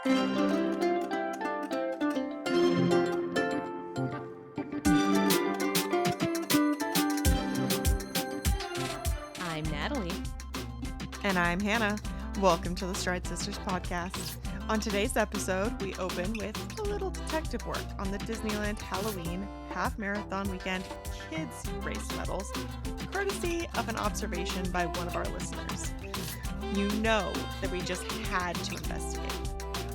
I'm Natalie. And I'm Hannah. Welcome to the Stride Sisters podcast. On today's episode, we open with a little detective work on the Disneyland Halloween Half Marathon Weekend Kids Race Medals, courtesy of an observation by one of our listeners. You know that we just had to investigate.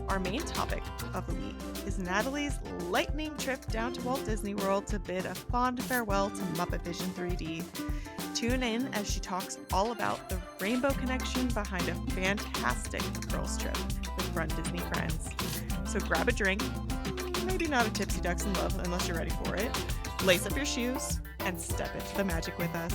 Our main topic of the week is Natalie's lightning trip down to Walt Disney World to bid a fond farewell to MuppetVision 3D. Tune in as she talks all about the rainbow connection behind a fantastic girls trip with Run Disney friends. So grab a drink, maybe not a tipsy ducks in love unless you're ready for it, lace up your shoes, and step into the magic with us.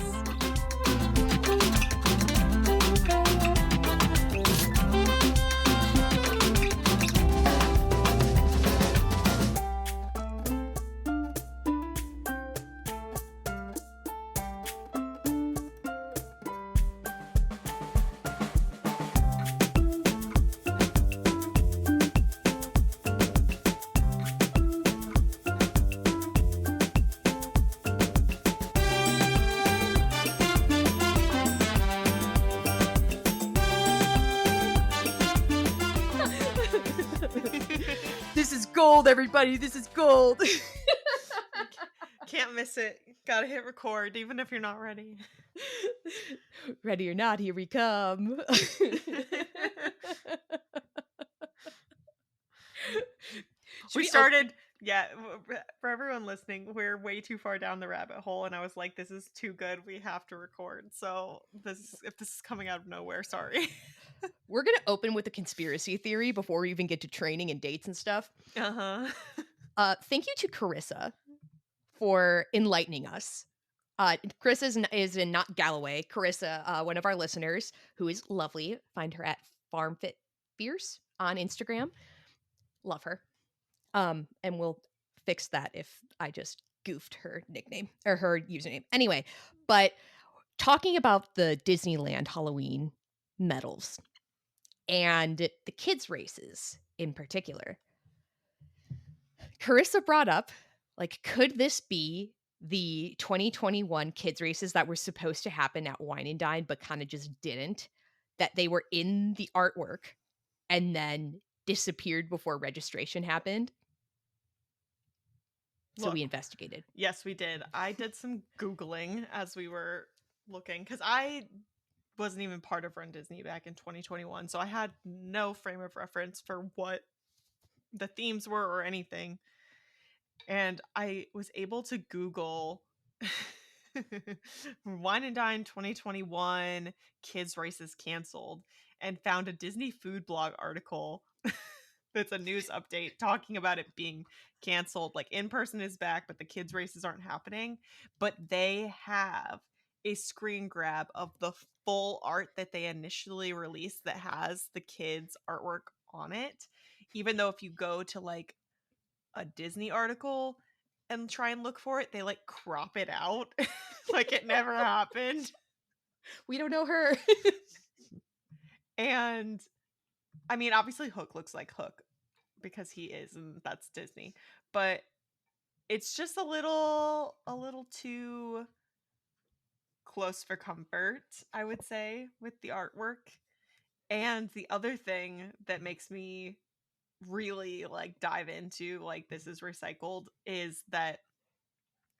This is gold, everybody. This is gold. Can't miss it. Gotta hit record, even if you're not ready. Ready or not, here we come. We started, for everyone listening, we're way too far down the rabbit hole, and I was like, this is too good. We have to record. So if this is coming out of nowhere, sorry. We're going to open with a conspiracy theory before we even get to training and dates and stuff. Thank you to Carissa for enlightening us. Carissa is in not Galloway. Carissa, one of our listeners, who is lovely. Find her at FarmFitFierce on Instagram. Love her. And we'll fix that if I just goofed her nickname or her username. Anyway, but talking about the Disneyland Halloween medals and the kids' races in particular, Carissa brought up, like, could this be the 2021 kids' races that were supposed to happen at Wine and Dine but kind of just didn't? That they were in the artwork and then disappeared before registration happened? So we investigated. Yes, we did. I did some Googling as we were looking, because I wasn't even part of Run Disney back in 2021, so I had no frame of reference for what the themes were or anything. And I was able to Google Wine and Dine 2021 kids races canceled and found a Disney food blog article that's a news update talking about it being canceled. Like, in person is back, but the kids races aren't happening. But they have a screen grab of the full art that they initially released that has the kids artwork on it. Even though if you go to like a Disney article and try and look for it, they like crop it out like it never happened. We don't know her. And I mean, obviously Hook looks like Hook because he is, and that's Disney. But it's just a little too close for comfort, I would say, with the artwork. And the other thing that makes me really like dive into like this is recycled is that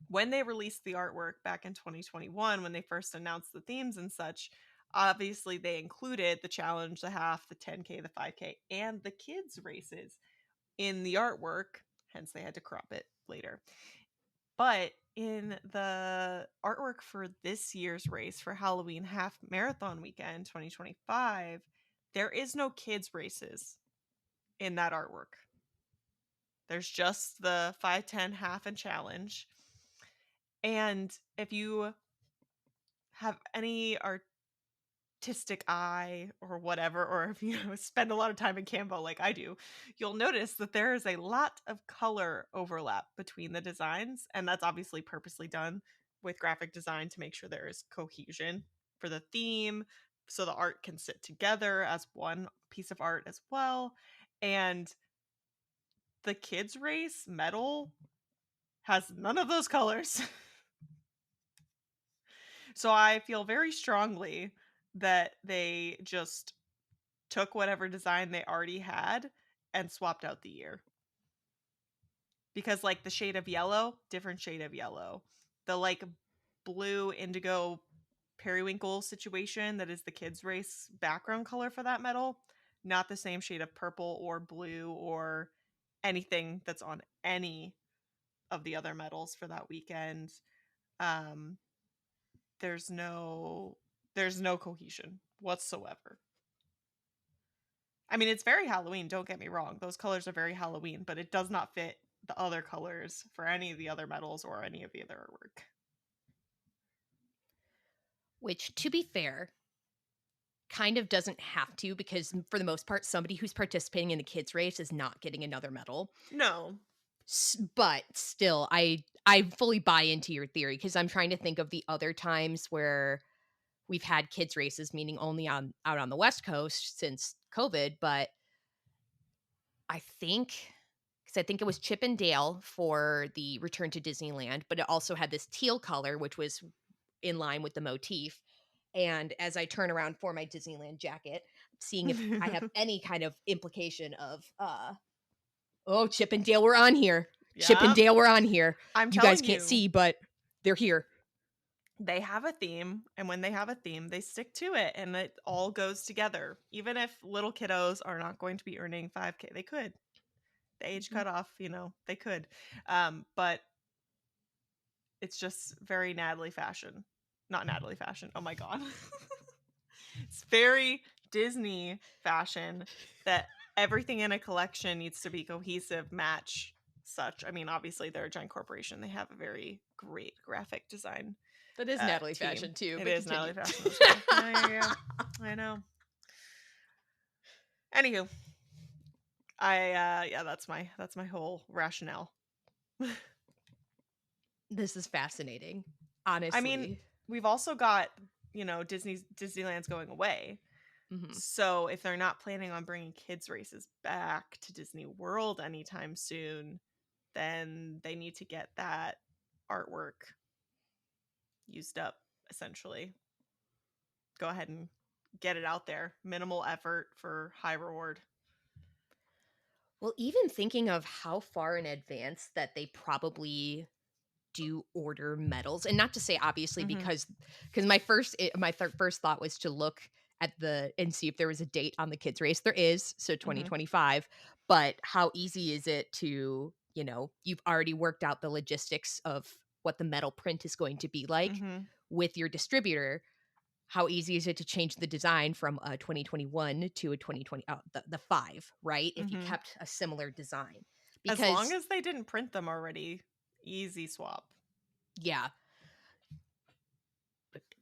when they released the artwork back in 2021, when they first announced the themes and such, obviously they included the challenge, the half, the 10K, the 5K, and the kids races in the artwork, hence they had to crop it later. But in the artwork for this year's race for Halloween Half Marathon Weekend 2025, there is no kids races in that artwork. There's just the 5, 10, half, and challenge. And if you have any artistic eye or whatever, or if you spend a lot of time in Canva like I do, you'll notice that there is a lot of color overlap between the designs, and that's obviously purposely done with graphic design to make sure there is cohesion for the theme, so the art can sit together as one piece of art as well. And the kids race medal has none of those colors. So I feel very strongly that they just took whatever design they already had and swapped out the year. Because like the shade of yellow, different shade of yellow. The like blue indigo periwinkle situation that is the kids race background color for that medal, not the same shade of purple or blue or anything that's on any of the other medals for that weekend. Um there's no cohesion whatsoever. I mean, it's very Halloween, don't get me wrong. Those colors are very Halloween, but it does not fit the other colors for any of the other medals or any of the other artwork. Which, to be fair, kind of doesn't have to, because for the most part, somebody who's participating in the kids race is not getting another medal. No. But still, I fully buy into your theory, because I'm trying to think of the other times where we've had kids races, meaning only out on the West Coast since COVID. But I think, because I think it was Chip and Dale for the Return to Disneyland, but it also had this teal color, which was in line with the motif. And as I turn around for my Disneyland jacket, seeing if I have any kind of implication of, oh, Chip and Dale were on here. Yeah. Chip and Dale were on here. I'm You guys can't see, but they're here. They have a theme, and when they have a theme, they stick to it, and it all goes together. Even if little kiddos are not going to be earning 5K, they could. The age cutoff, they could. But it's just very Natalie fashion. Not Natalie fashion. Oh my god. It's very Disney fashion that everything in a collection needs to be cohesive, match such. I mean, obviously they're a giant corporation. They have a very great graphic design. That is Natalie team. fashion too. It is Natalie fashion as well. Yeah. I know. Anywho, that's my whole rationale. This is fascinating. Honestly. I mean, we've also got, Disneyland's going away. Mm-hmm. So if they're not planning on bringing kids races back to Disney World anytime soon, then they need to get that artwork used up, essentially. Go ahead and get it out there. Minimal effort for high reward. Well, even thinking of how far in advance that they probably do order medals, and not to say obviously because my first thought was to look at and see if there was a date on the kids race. There is, so 2025. But how easy is it to, you've already worked out the logistics of what the medal print is going to be like with your distributor. How easy is it to change the design from a 2021 to a 2020, the 5, right? If you kept a similar design. Because, as long as they didn't print them already, easy swap. Yeah.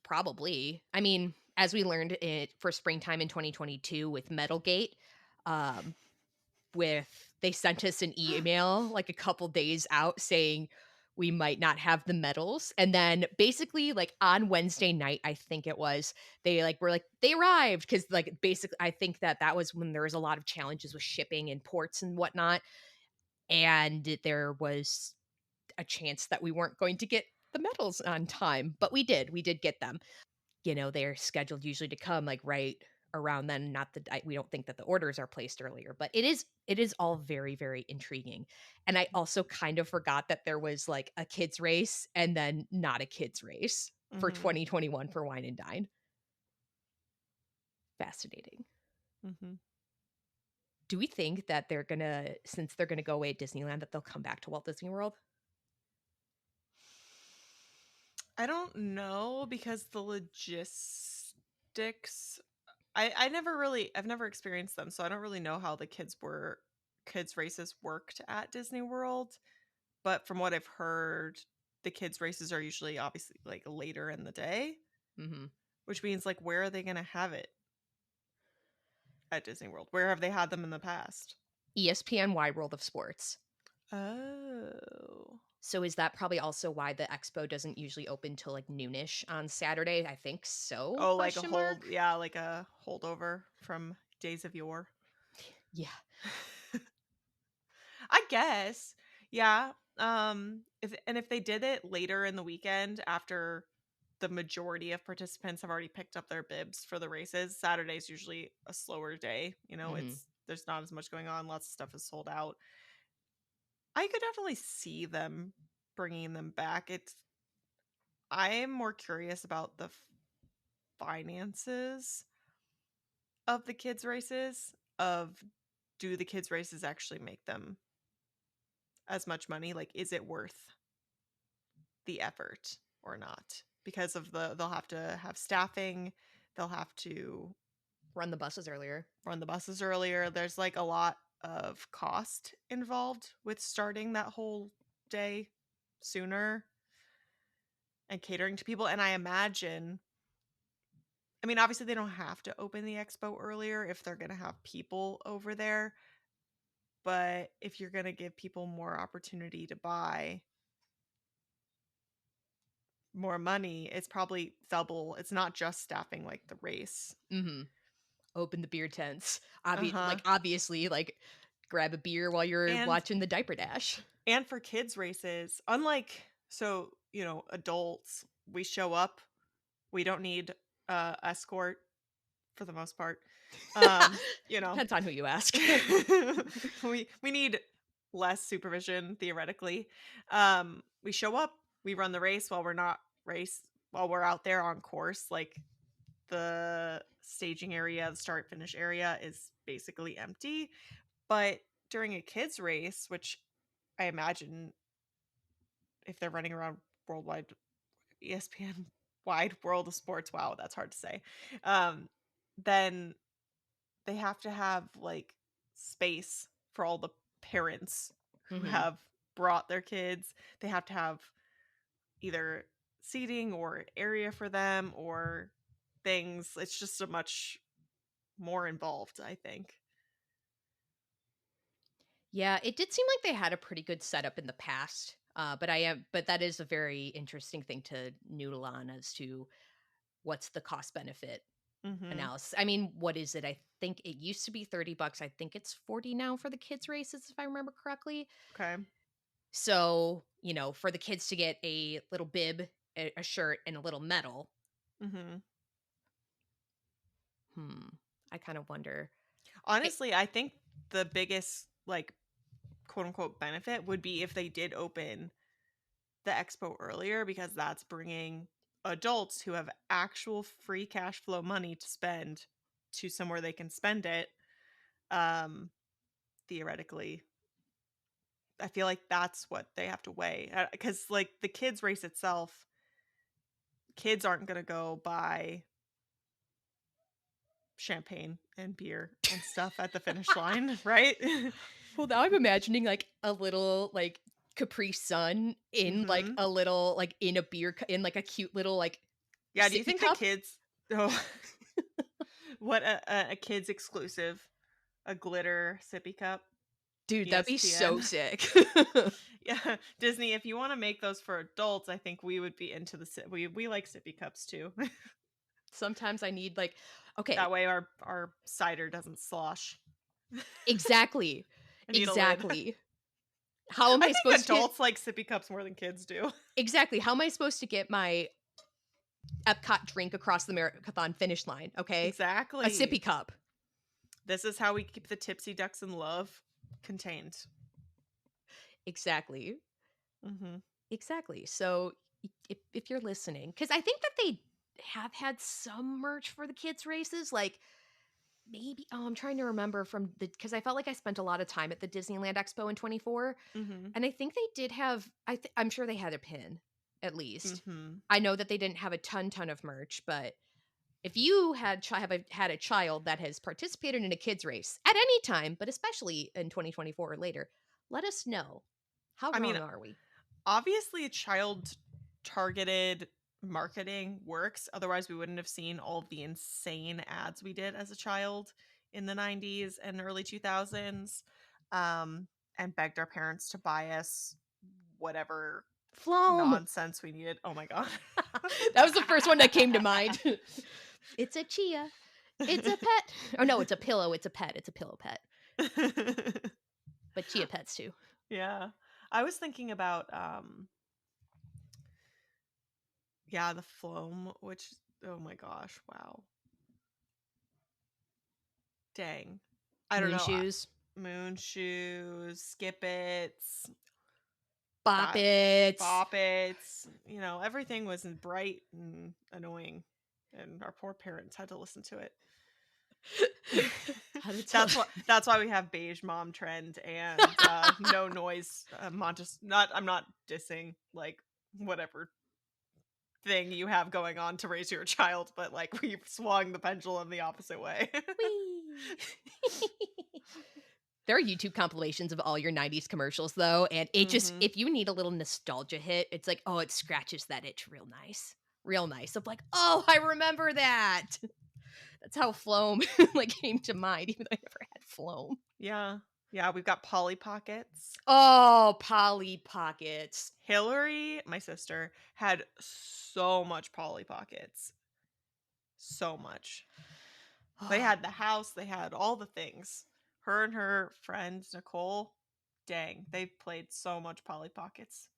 Probably. I mean, as we learned for springtime in 2022 with Metalgate, they sent us an email like a couple days out saying we might not have the medals, and then basically like on Wednesday night, I think it was, they were like they arrived, because like basically I think that was when there was a lot of challenges with shipping and ports and whatnot, and there was a chance that we weren't going to get the medals on time, but we did get them. They're scheduled usually to come like right around then. Not that we don't think that the orders are placed earlier, but it is all very, very intriguing. And I also kind of forgot that there was like a kids race and then not a kids race for 2021 for Wine and Dine. Fascinating. Do we think that since they're gonna go away at Disneyland, that they'll come back to Walt Disney World? I don't know, because the logistics, I've never experienced them, so I don't really know how the kids races worked at Disney World. But from what I've heard, the kids races are usually obviously like later in the day, which means like, where are they going to have it at Disney World? Where have they had them in the past? ESPN Wide World of Sports. Oh. So is that probably also why the expo doesn't usually open till like noonish on Saturday? I think so. Oh, like a holdover from days of yore. Yeah. guess. Yeah. If they did it later in the weekend after the majority of participants have already picked up their bibs for the races, Saturday's usually a slower day. Mhm. There's not as much going on. Lots of stuff is sold out. I could definitely see them bringing them back. I'm more curious about the finances of the kids races. Do the kids races actually make them as much money? Like, is it worth the effort or not? Because of they'll have to have staffing, they'll have to Run the buses earlier. run the buses earlier. There's like a lot of cost involved with starting that whole day sooner and catering to people. And I imagine, I mean, obviously they don't have to open the expo earlier if they're going to have people over there. But if you're going to give people more opportunity to buy more money, it's probably double. It's not just staffing like the race. Mm-hmm. Open the beer tents. Uh-huh. Obviously, like grab a beer while you're And watching the diaper dash. and for kids races, unlike adults, we show up, we don't need escort for the most part. Depends on who you ask. we need less supervision theoretically. We show up, we run the race while we're out there on course. Like the staging area, the start finish area is basically empty. But during a kids race, which I imagine if they're running around worldwide ESPN wide world of sports, wow, that's hard to say. Then they have to have like space for all the parents who Mm-hmm. have brought their kids. They have to have either seating or area for them or things. It's just a much more involved, I think. Yeah, it did seem like they had a pretty good setup in the past. But that is a very interesting thing to noodle on as to what's the cost benefit Mm-hmm. analysis. I mean, what is it? I think it used to be $30. I think it's 40 now for the kids races, if I remember correctly. Okay. So, for the kids to get a little bib, a shirt, and a little medal. Mm-hmm. I kind of wonder. Honestly, I think the biggest like quote unquote benefit would be if they did open the expo earlier, because that's bringing adults who have actual free cash flow money to spend to somewhere they can spend it. Theoretically, I feel like that's what they have to weigh, because like the kids race itself, kids aren't going to go buy champagne and beer and stuff at the finish line, right? Well, now I'm imagining like a little like Capri Sun in like Mm-hmm. a little like in a in like a cute little like Yeah, do you sippy think cup. the kids what a kids exclusive, a glitter sippy cup? Dude, that'd be so ESPN. sick. Yeah, Disney, if you want to make those for adults, I think we would be into we like sippy cups too. Sometimes I need like, okay, That way our cider doesn't slosh. exactly. I need a lid. Exactly. How am I I think supposed to adults like sippy cups more than kids do. exactly? How am I supposed to get my Epcot drink across the marathon finish line? Okay, a Exactly. sippy cup. This is how we keep the tipsy ducks in love contained. Exactly. Mm-hmm. Exactly. So if you're listening, because I think that they have had some merch for the kids races, like maybe I'm trying to remember because I felt like I spent a lot of time at the Disneyland Expo in 24, Mm-hmm. and I think they did have I'm sure they had a pin at least. Mm-hmm. I know that they didn't have a ton of merch, but if you had had a child that has participated in a kids race at any time, but especially in 2024 or later, let us know. How I mean, wrong are we? obviously child targeted marketing works, otherwise we wouldn't have seen all of the insane ads we did as a child in the 90s and early 2000s, and begged our parents to buy us whatever Floam. nonsense we needed. Oh my god. That was the first one that came to mind. It's a chia. It's a pet. Oh no, it's a pillow. It's a pet. It's a pillow pet. But chia pets too. Yeah. I was thinking about yeah, the foam, which oh my gosh, wow. Dang. I don't Moon know. shoes, Moon shoes, skip it's, bop that it. bop it's, everything was bright and annoying. And our poor parents had to listen to it. How to tell? That's why we have beige mom trend and no noise I'm not dissing like whatever thing you have going on to raise your child, but like we've swung the pendulum the opposite way. Whee! There are YouTube compilations of all your 90s commercials though, and it just Mhm. if you need a little nostalgia hit, it's like, oh, it scratches that itch real nice. Real nice. Of like, oh, I remember that. That's how Floam like came to mind, even though I never had Floam. Yeah. Yeah, we've got Polly Pockets. Oh, Polly Pockets. Hillary, my sister, had so much Polly Pockets. So much. They had the house, they had all the things. Her and her friend Nicole, dang, they played so much Polly Pockets.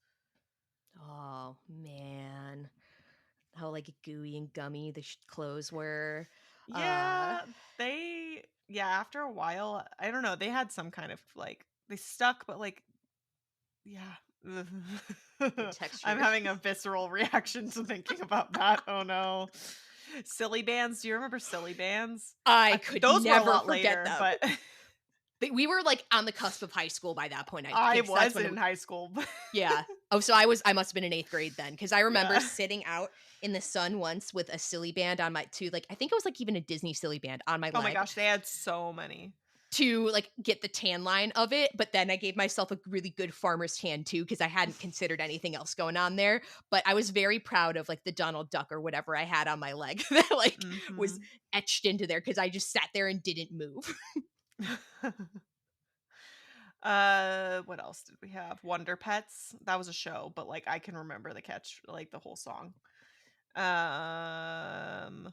Oh, man. How like gooey and gummy the clothes were. Yeah, after a while, I don't know, they had some kind of like they stuck, but like yeah. The I'm texture. having a visceral reaction to thinking about that. Oh no. Silly bands. Do you remember silly bands? I could Those were a never lot forget later, them. but We were like on the cusp of high school by that point, I I think. So that's was when in high school. yeah. Oh, so I must have been in 8th grade then, because I remember Yeah. sitting out in the sun once with a silly band on my like I think it was like even a Disney silly band on my Oh my leg gosh, they had so many. to like get the tan line of it, but then I gave myself a really good farmer's tan too because I hadn't considered anything else going on there. But I was very proud of like the Donald Duck or whatever I had on my leg that like was Mhm. etched into there because I just sat there and didn't move. What else did we have? Wonder Pets. That was a show, but like I can remember the catch, like the whole song. Um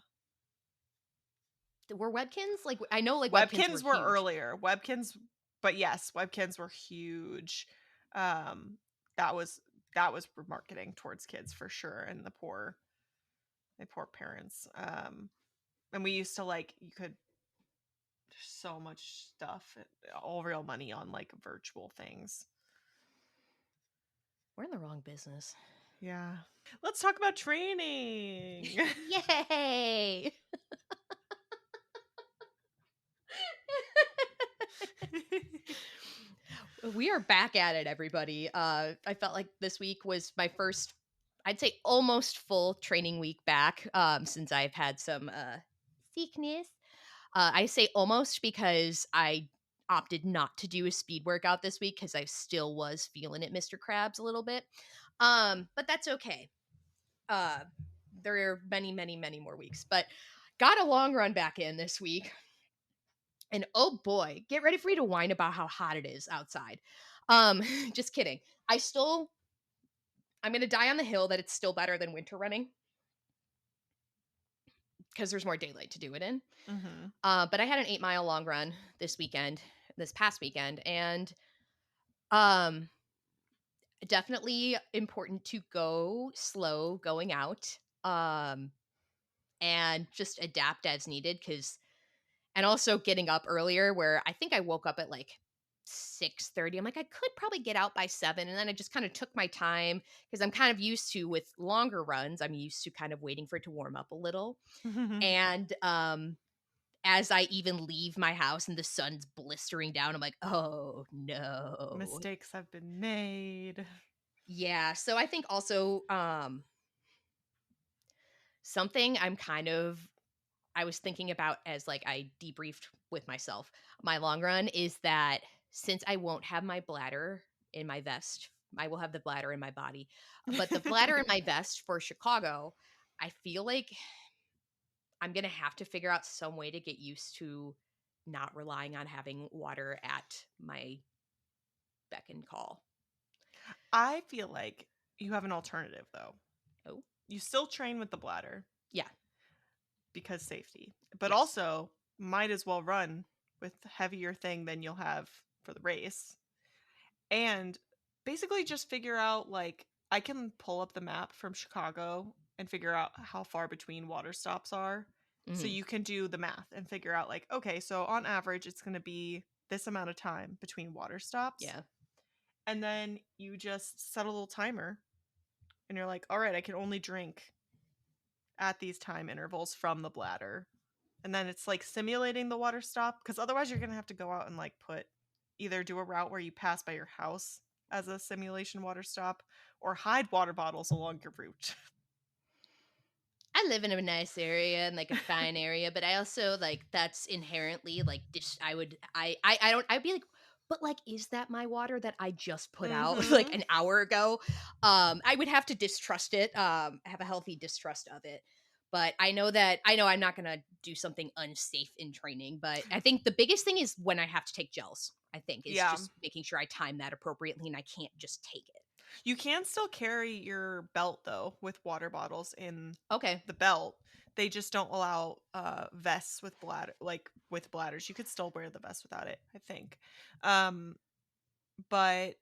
Were Webkins like I know like Webkins were Webkins were huge. earlier. Webkins, but yes, Webkins were huge. Um, that was for marketing towards kids for sure, and the poor parents. And we used to like you could there's so much stuff, all real money on like virtual things. We're in the wrong business. Yeah. Let's talk about training. Yay! We are back at it, everybody. I felt like this week was my first, I'd say almost full training week back since I've had some sickness. I say almost because I opted not to do a speed workout this week because I still was feeling it, Mr. Krabs, a little bit. But that's okay. Uh, there are many, many, many more weeks, but got a long run back in this week. And oh boy, get ready for me to whine about how hot it is outside. Just kidding. I'm gonna die on the hill that it's still better than winter running because there's more daylight to do it in. Mm-hmm. But I had an 8-mile long run this past weekend, and definitely important to go slow going out, and just adapt as needed and also getting up earlier where I think I woke up at like 6:30. I'm like, I could probably get out by 7. And then I just kind of took my time because I'm kind of used to with longer runs, I'm used to kind of waiting for it to warm up a little. And as I even leave my house and the sun's blistering down, I'm like, oh no. Mistakes have been made. Yeah. So I think also something I was thinking about as like I debriefed with myself my long run is that since I won't have my bladder in my vest, I will have the bladder in my body. But the bladder in my vest for Chicago, I feel like I'm going to have to figure out some way to get used to not relying on having water at my beck and call. I feel like you have an alternative though. Oh, You still train with the bladder yeah. because safety, but Yes. also might as well run with heavier thing than you'll have for the race. And basically just figure out, like, I can pull up the map from Chicago and figure out how far between water stops are. So Mhm. you can do the math and figure out, like, okay, so on average, it's going to be this amount of time between water stops. Yeah. And then you just set a little timer and you're like, all right, I can only drink at these time intervals from the bladder. And then it's like simulating the water stop, because otherwise you're going to have to go out and like either do a route where you pass by your house as a simulation water stop or hide water bottles along your route. I live in a nice area and like a fine area, but I also like that's inherently like I'd be like, but like, is that my water that I just put out like Mm-hmm. an hour ago? I would have to distrust it, have a healthy distrust of it. But I know I'm not gonna do something unsafe in training, but I think the biggest thing is when I have to take gels, I think is Yeah. just making sure I time that appropriately and I can't just take it. You can still carry your belt though with water bottles in Okay. the belt. They just don't allow vests with with bladders. You could still wear the vest without it, I think. Um but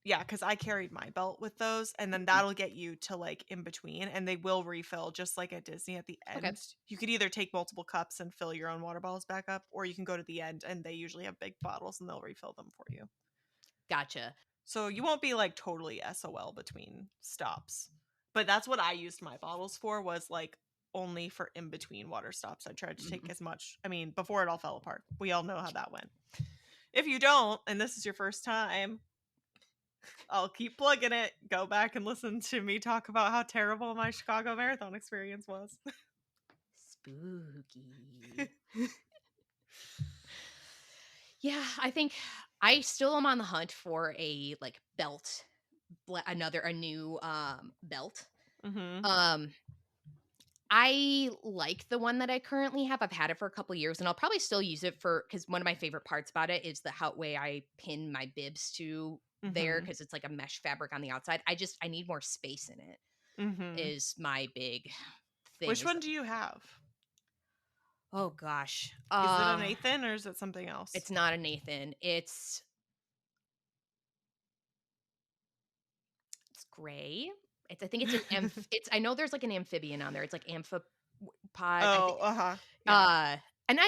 yeah, because I carried my belt with those, and then Mhm. that'll get you to like in between, and they will refill just like at Disney at the Okay. end. You could either take multiple cups and fill your own water bottles back up, or you can go to the end and they usually have big bottles and they'll refill them for you. Gotcha. So you won't be like totally SOL between stops. But that's what I used my bottles for, was like only for in between water stops. I tried to take Mhm. as much. I mean, before it all fell apart. We all know how that went. If you don't, and this is your first time, I'll keep plugging it. Go back and listen to me talk about how terrible my Chicago Marathon experience was. Spooky. Yeah, I think I still am on the hunt for a like belt, a new belt. Mm-hmm. Um I like the one that I currently have. I've had it for a couple years and I'll probably still use it for cuz one of my favorite parts about it is the how way I pin my bibs to there Mm-hmm. cuz it's like a mesh fabric on the outside. I need more space in it Mm-hmm. is my big thing Which is one do you have? oh gosh. Is it a Nathan or is it something else? It's not a Nathan. It's gray. I think it's an it's I know there's like an amphibian on there. It's like amphipod. I think Oh, uh-huh. Yeah. and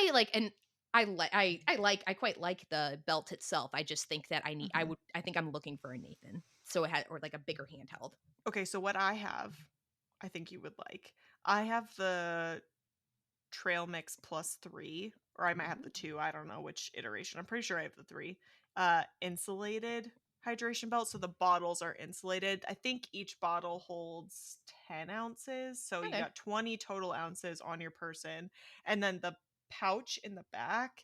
I quite like the belt itself. I just think that Mm-hmm. I think I'm looking for a Nathan. So it had or like a bigger handheld. Okay, so what I have, I think you would like. I have the Trail Mix +3, or I might have the Ooh. 2. I don't know which iteration. I'm pretty sure I have the 3. Insulated hydration belt, so the bottles are insulated. I think each bottle holds 10 ounces, so you Okay. got 20 total ounces on your person. And then the pouch in the back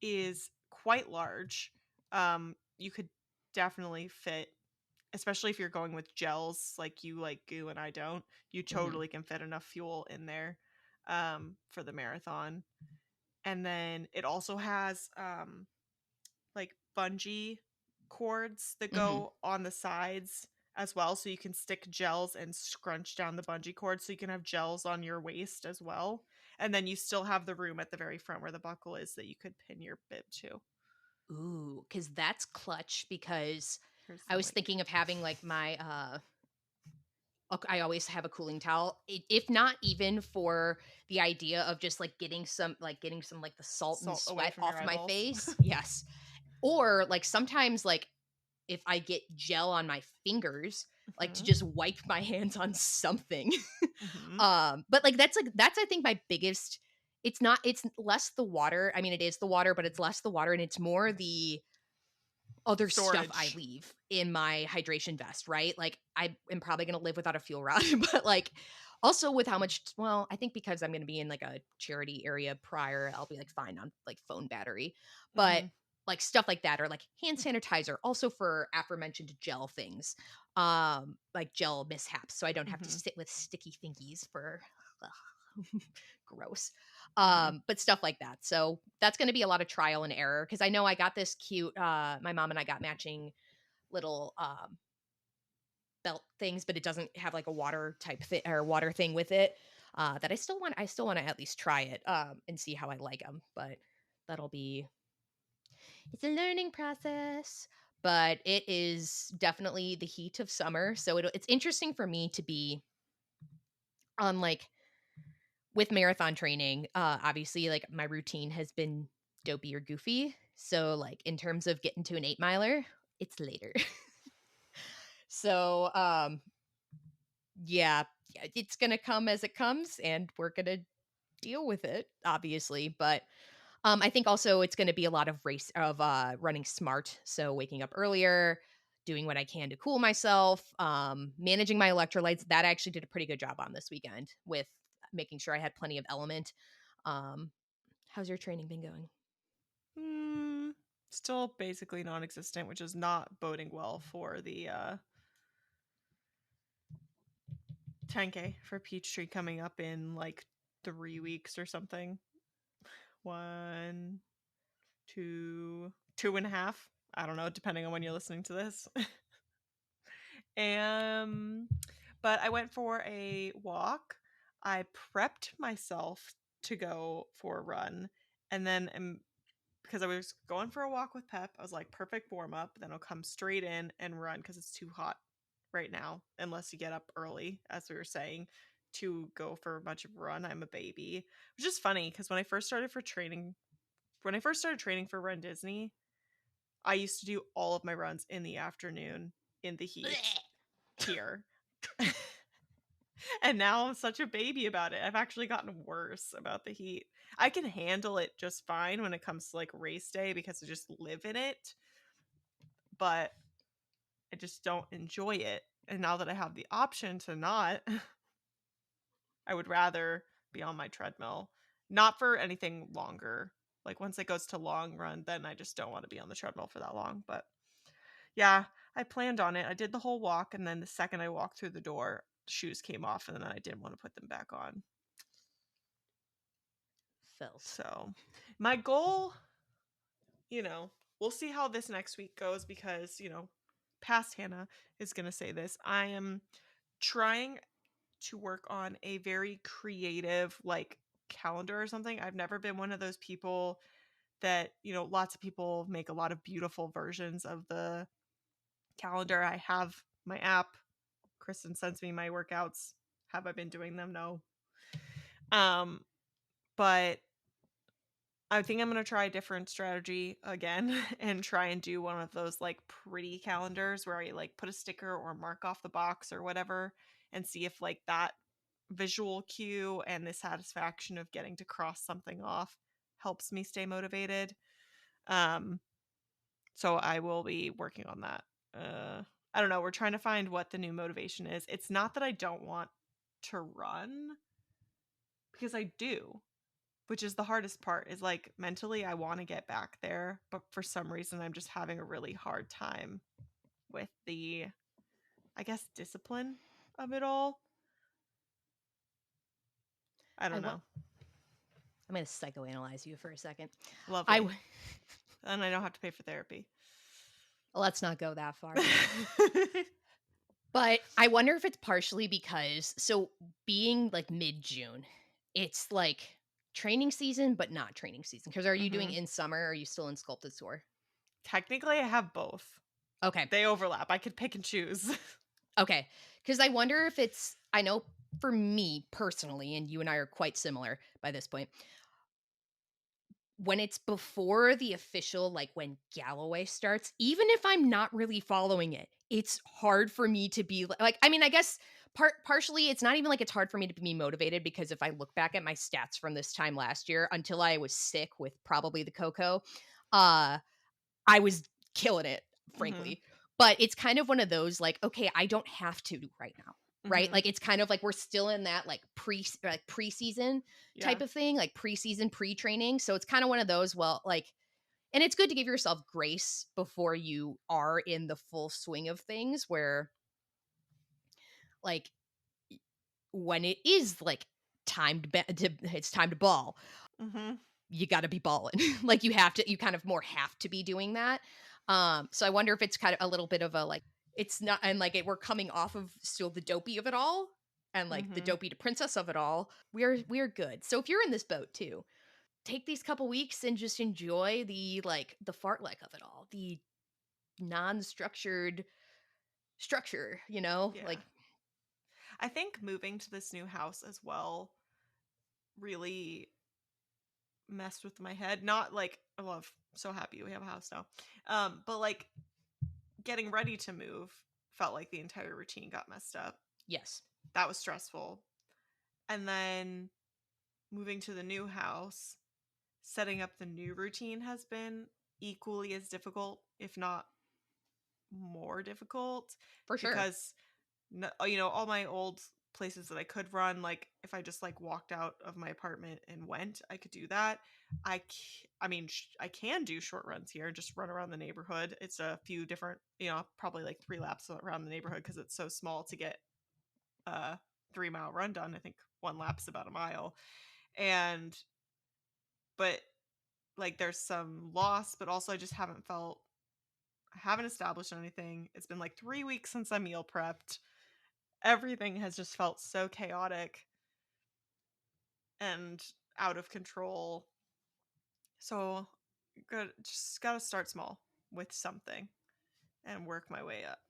is quite large. You could definitely fit, especially if you're going with gels like you like goo and I don't, you Mhm. totally can fit enough fuel in there for the marathon. And then it also has like bungee cords that Mhm. go on the sides as well, so you can stick gels and scrunch down the bungee cord so you can have gels on your waist as well. And then you still have the room at the very front where the buckle is that you could pin your bib to. Ooh, cuz that's clutch because Here's I the was link. thinking of having like my I always have a cooling towel, if not even for the idea of just like getting some like the salt and Salt away sweat from your off of my eyeballs. face. Yes. Or like sometimes like if I get gel on my fingers, like to Hmm. just wipe my hands on something. Hmm. But that's I think my biggest it's less the water. I mean it is the water, but it's less the water and it's more the other stuff I Storage. leave in my hydration vest, right? Like I am probably going to live without a fuel rod, but like also with how much well, I think because I'm going to be in like a charity area prior, I'll be like fine on like phone battery. But Hmm. like stuff like that or like hand sanitizer also for aforementioned gel things. Like gel mishaps so I don't have to Hmm. sit with sticky thingies for gross. Hmm. But stuff like that. So that's going to be a lot of trial and error because I know I got this cute. My mom and I got matching little belt things, but it doesn't have like a water type thing or water thing with it. That I still want to at least try it and see how I like them. But that'll be it's a learning process. but it is definitely the heat of summer. So it's interesting for me to be on like with marathon training. Obviously, like my routine has been dopey or goofy. So like in terms of getting to an 8 miler, it's later. So yeah, it's gonna come as it comes, and we're gonna deal with it, obviously. But I think also it's gonna be a lot of running smart. So waking up earlier, doing what I can to cool myself, managing my electrolytes. That I actually did a pretty good job on this weekend with making sure I had plenty of element. Um, how's your training been going? Still basically non-existent, which is not boding well for the 10K for Peachtree coming up in like 3 weeks or something. 1, 2, 2.5. I don't know, depending on when you're listening to this. But I went for a walk. I prepped myself to go for a run, and then because I was going for a walk with Pep, I was like, perfect warm up. Then I'll come straight in and run because it's too hot right now, unless you get up early, as we were saying, to go for much of a run. I'm a baby, which is funny because when I first started training for Run Disney, I used to do all of my runs in the afternoon in the heat here. And now I'm such a baby about it. I've actually gotten worse about the heat. I can handle it just fine when it comes to like race day because I just live in it, but I just don't enjoy it. And now that I have the option to not, I would rather be on my treadmill, not for anything longer. Like once it goes to long run, then I just don't want to be on the treadmill for that long. But yeah, I planned on it. I did the whole walk, and then the second I walked through the door, shoes came off, and then I didn't want to put them back on. Felt. So my goal, we'll see how this next week goes because, past Hannah is going to say this. I am trying to work on a very creative, like, calendar or something. I've never been one of those people that, lots of people make a lot of beautiful versions of the calendar. I have my app. Kristen sends me my workouts. Have I been doing them? No. But I think I'm going to try a different strategy again and try and do one of those like pretty calendars where I like put a sticker or mark off the box or whatever and see if like that visual cue and the satisfaction of getting to cross something off helps me stay motivated. So I will be working on that. I don't know. We're trying to find what the new motivation is. It's not that I don't want to run because I do, which is the hardest part. Is like mentally I want to get back there, but for some reason I'm just having a really hard time with the, I guess, discipline of it all. I don't know. I'm going to psychoanalyze you for a second. Lovely. And I don't have to pay for therapy. Let's not go that far. But I wonder if it's partially because, so being like mid-June, it's like training season, but not training season. Because are you doing in summer or are you still in Sculpted Soar? Technically, I have both. Okay. They overlap. I could pick and choose. Okay. Because I wonder if it's, I know for me personally, and you and I are quite similar by this point, when it's before the official, like when Galloway starts, even if I'm not really following it, it's hard for me to be like, I mean, I guess partially it's not even like it's hard for me to be motivated because if I look back at my stats from this time last year until I was sick with probably the cocoa, I was killing it, frankly. But it's kind of one of those like, okay, I don't have to right now. Right? Like it's kind of like we're still in that like preseason type of thing, like preseason pre-training. So it's kind of one of those, well, like, and it's good to give yourself grace before you are in the full swing of things where like when it is like it's time to ball. You got to be balling. Like you kind of more have to be doing that. So I wonder if it's kind of a little bit of a like, it's not, and like we're coming off of still the dopey of it all and like the dopey to princess of it all. We're good. So if you're in this boat too, take these couple weeks and just enjoy the like the fartlek of it all, the non-structured structure, you know? Yeah. Like, I think moving to this new house as well really messed with my head. Not like, oh, I'm so happy we have a house now. But like getting ready to move felt like the entire routine got messed up. yes. That was stressful. And then moving to the new house, setting up the new routine has been equally as difficult, if not more difficult, For sure. because all my old places that I could run, like if I just like walked out of my apartment and went, I could do that. I can do short runs here, just run around the neighborhood. It's a few different, probably like 3 laps around the neighborhood because it's so small to get a 3-mile run done. I think one lap's about a mile. And but like there's some loss, but also I haven't established anything. It's been like 3 weeks since I meal prepped. Everything has just felt so chaotic and out of control. So just gotta start small with something and work my way up.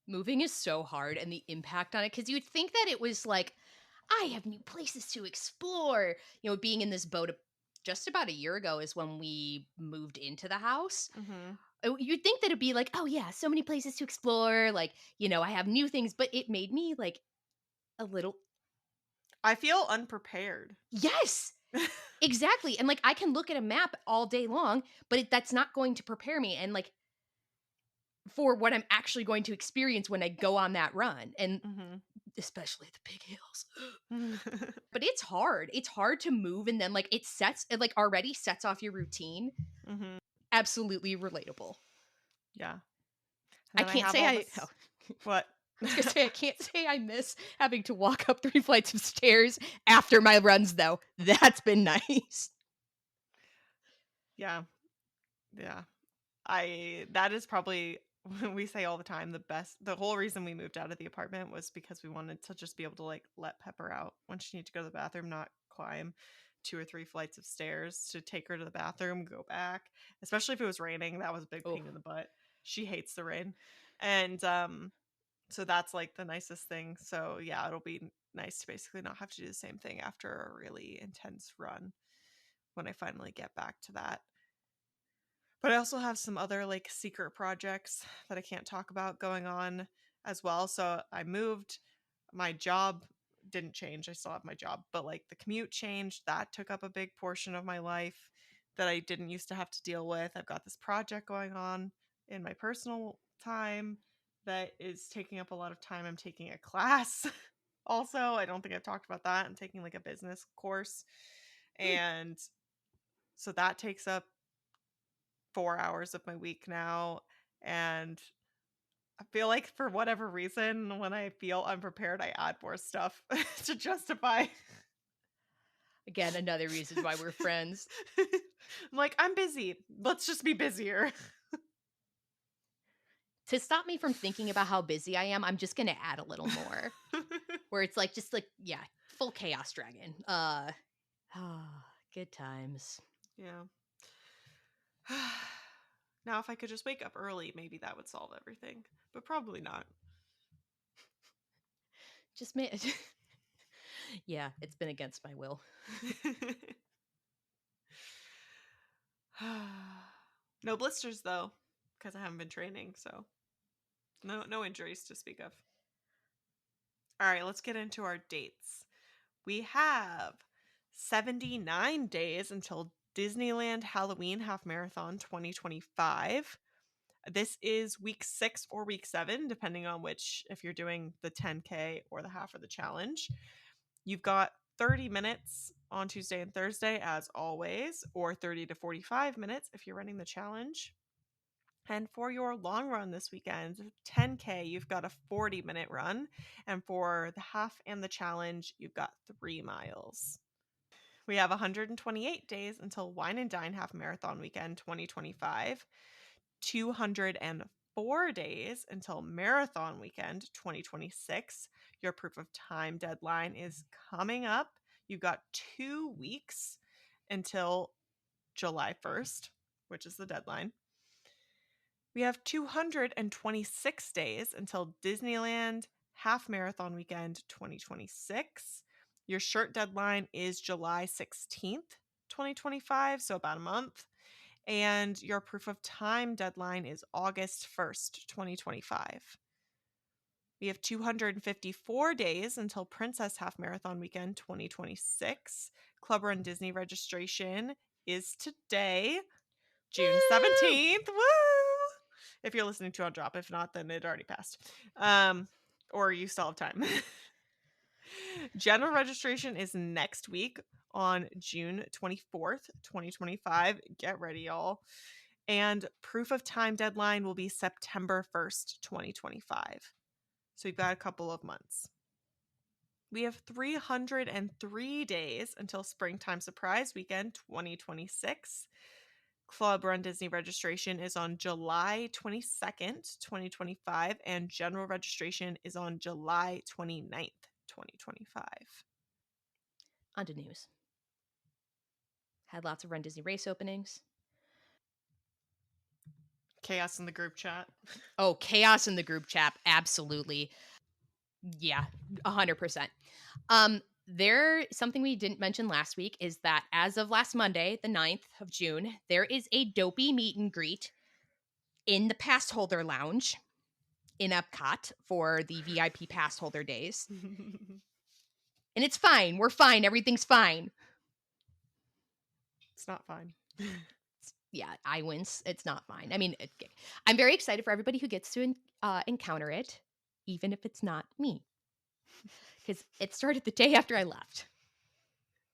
Moving is so hard, and the impact on it, because you'd think that it was like, I have new places to explore. You know, being in this boat just about a year ago is when we moved into the house. Mm-hmm. You'd think that it'd be like, oh yeah, so many places to explore. Like, you know, I have new things, but it made me like a little. I feel unprepared. Yes, exactly. And like, I can look at a map all day long, but that's not going to prepare me. And like, for what I'm actually going to experience when I go on that run. And Mm-hmm. especially the big hills. Mm-hmm. But it's hard. It's hard to move, and then like it like already sets off your routine. Absolutely relatable. Yeah. And I then I can't have say all this. What? I was gonna say I can't say I miss having to walk up 3 flights of stairs after my runs though. That's been nice. Yeah. Yeah. That is probably we say all the time the whole reason we moved out of the apartment was because we wanted to just be able to like let Pepper out when she needed to go to the bathroom, not climb 2 or 3 flights of stairs to take her to the bathroom, go back, especially if it was raining. That was a big Oh, pain in the butt. She hates the rain. And so that's like the nicest thing. So yeah, it'll be nice to basically not have to do the same thing after a really intense run when I finally get back to that. But I also have some other like secret projects that I can't talk about going on as well. So I moved. My job didn't change. I still have my job, but like the commute changed. That took up a big portion of my life that I didn't used to have to deal with. I've got this project going on in my personal time that is taking up a lot of time. I'm taking a class also. I don't think I've talked about that. I'm taking like a business course. And so that takes up 4 hours of my week now. And I feel like for whatever reason, when I feel unprepared, I add more stuff to justify. again, another reason why we're friends. I'm like, I'm busy. Let's just be busier. To stop me from thinking about how busy I am, I'm just gonna add a little more. Where it's like just like, yeah, full chaos dragon. Good times. Yeah. Now, if I could just wake up early, maybe that would solve everything, but probably not. Just yeah, it's been against my will. No blisters though, because I haven't been training, so no injuries to speak of. All right, let's get into our dates. We have 79 days until Disneyland Halloween Half Marathon 2025. This is week 6 or week 7, depending on which, if you're doing the 10K or the half or the challenge. You've got 30 minutes on Tuesday and Thursday, as always, or 30 to 45 minutes if you're running the challenge. And for your long run this weekend, 10K, you've got a 40-minute run. And for the half and the challenge, you've got 3 miles. We have 128 days until Wine and Dine Half Marathon Weekend 2025. 204 days until Marathon Weekend 2026. Your proof of time deadline is coming up. You've got 2 weeks until July 1st, which is the deadline. We have 226 days until Disneyland Half Marathon Weekend 2026. Your shirt deadline is July 16th, 2025, so about a month. And your proof of time deadline is August 1st, 2025. We have 254 days until Princess Half Marathon Weekend 2026. Club Run Disney registration is today, June 17th. Woo! If you're listening to on Drop. If not, then it already passed. Or you still have time. General registration is next week on June 24th, 2025. Get ready, y'all. And proof of time deadline will be September 1st, 2025. So you've got a couple of months. We have 303 days until Springtime Surprise Weekend 2026. Club Run Disney registration is on July 22nd, 2025, and general registration is on July 29th, 2025. On to news. Had lots of Run Disney race openings. Chaos in the group chat. Oh, chaos in the group chat. Absolutely. Yeah, 100%. Something we didn't mention last week is that as of last Monday, the 9th of June, there is a Dopey meet and greet in the pass holder lounge in Epcot for the VIP pass holder days. And it's fine. We're fine. Everything's fine. It's not fine. Yeah, I wince. It's not fine. I mean, I'm very excited for everybody who gets to encounter it, even if it's not me. Because it started the day after I left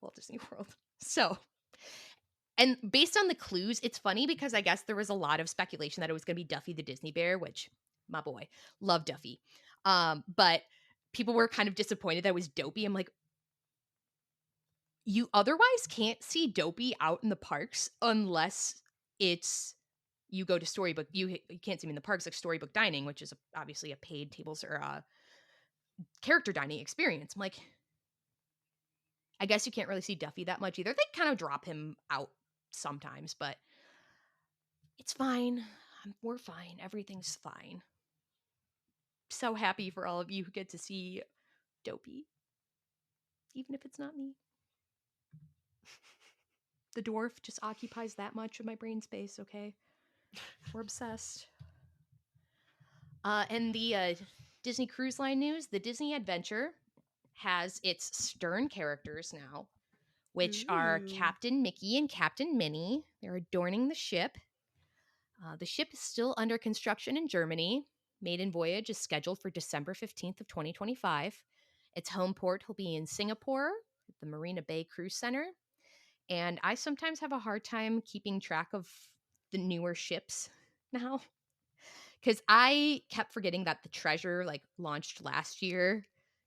Walt Disney World. So, and based on the clues, it's funny because I guess there was a lot of speculation that it was going to be Duffy the Disney Bear, which, my boy, love Duffy. But people were kind of disappointed that it was Dopey. I'm like, you otherwise can't see Dopey out in the parks unless it's you go to Storybook. You can't see him in the parks like Storybook Dining, which is obviously a paid tables or character dining experience. I'm like, I guess you can't really see Duffy that much either. They kind of drop him out sometimes, but it's fine. We're fine. Everything's fine. So happy for all of you who get to see Dopey, even if it's not me. The dwarf just occupies that much of my brain space, okay? We're obsessed. And the Disney Cruise Line news, the Disney Adventure has its Stern characters now, which are Captain Mickey and Captain Minnie. They're adorning the ship. The ship is still under construction in Germany. Maiden voyage is scheduled for December 15th of 2025. Its home port will be in Singapore at the Marina Bay Cruise Center. And I sometimes have a hard time keeping track of the newer ships now. Because I kept forgetting that the Treasure launched last year.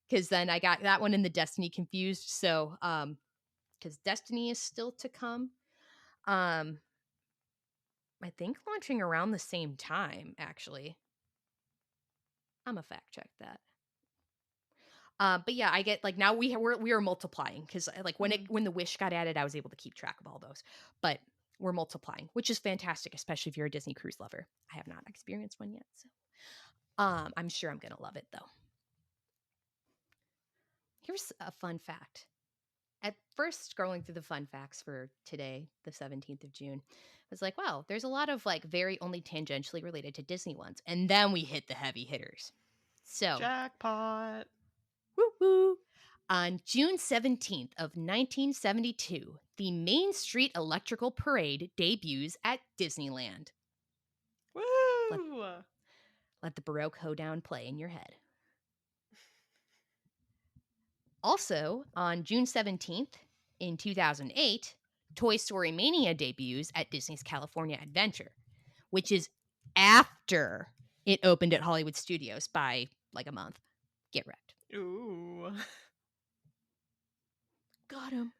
Because then I got that one in the Destiny confused. So, because Destiny is still to come. I think launching around the same time, actually. I'm gonna fact check that. But yeah, I get now we are multiplying because when the Wish got added, I was able to keep track of all those. But we're multiplying, which is fantastic, especially if you're a Disney cruise lover. I have not experienced one yet, so I'm sure I'm gonna love it though. Here's a fun fact. At first, scrolling through the fun facts for today, the 17th of June, I was like, wow, there's a lot of very only tangentially related to Disney ones, and then we hit the heavy hitters. So jackpot. Woo-woo. On June 17th of 1972, the Main Street Electrical Parade debuts at Disneyland. Woo! Let the Baroque hoedown play in your head. Also, on June 17th, in 2008, Toy Story Mania debuts at Disney's California Adventure, which is after it opened at Hollywood Studios by a month. Get wrecked. Ooh. Got him.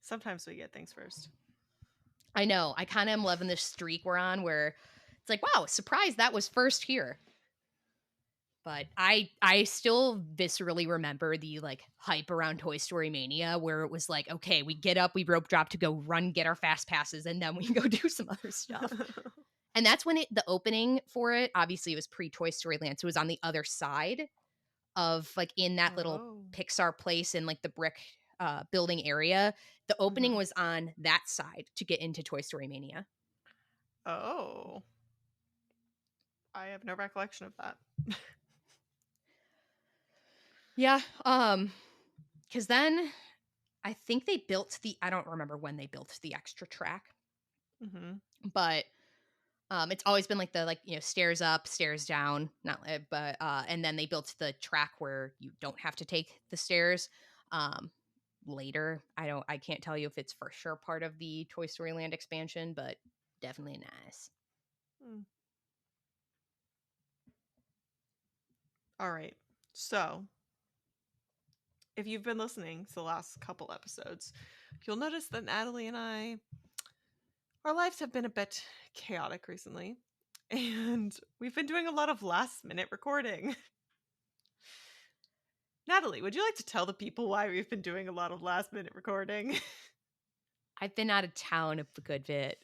Sometimes we get things first. I know. I kind of am loving this streak we're on where it's like, wow, surprise, that was first here. But I still viscerally remember the hype around Toy Story Mania where it was like, okay, we get up, we rope drop to go run, get our fast passes, and then we can go do some other stuff. And that's when the opening for it, obviously it was pre-Toy Story Land, so it was on the other side of, like, in that little Oh. Pixar place in, like, the brick building area. The opening Mhm. was on that side to get into Toy Story Mania. Oh. I have no recollection of that. Yeah, because then I think they built I don't remember when they built the extra track, Mhm. but it's always been like the stairs up, stairs down, not but and then they built the track where you don't have to take the stairs. Um, later, I can't tell you if it's for sure part of the Toy Story Land expansion, but definitely nice. Mm. All right. So, if you've been listening to the last couple episodes, you'll notice that Natalie and I, our lives have been a bit chaotic recently, and we've been doing a lot of last minute recording. Natalie, would you like to tell the people why we've been doing a lot of last minute recording? I've been out of town a good bit.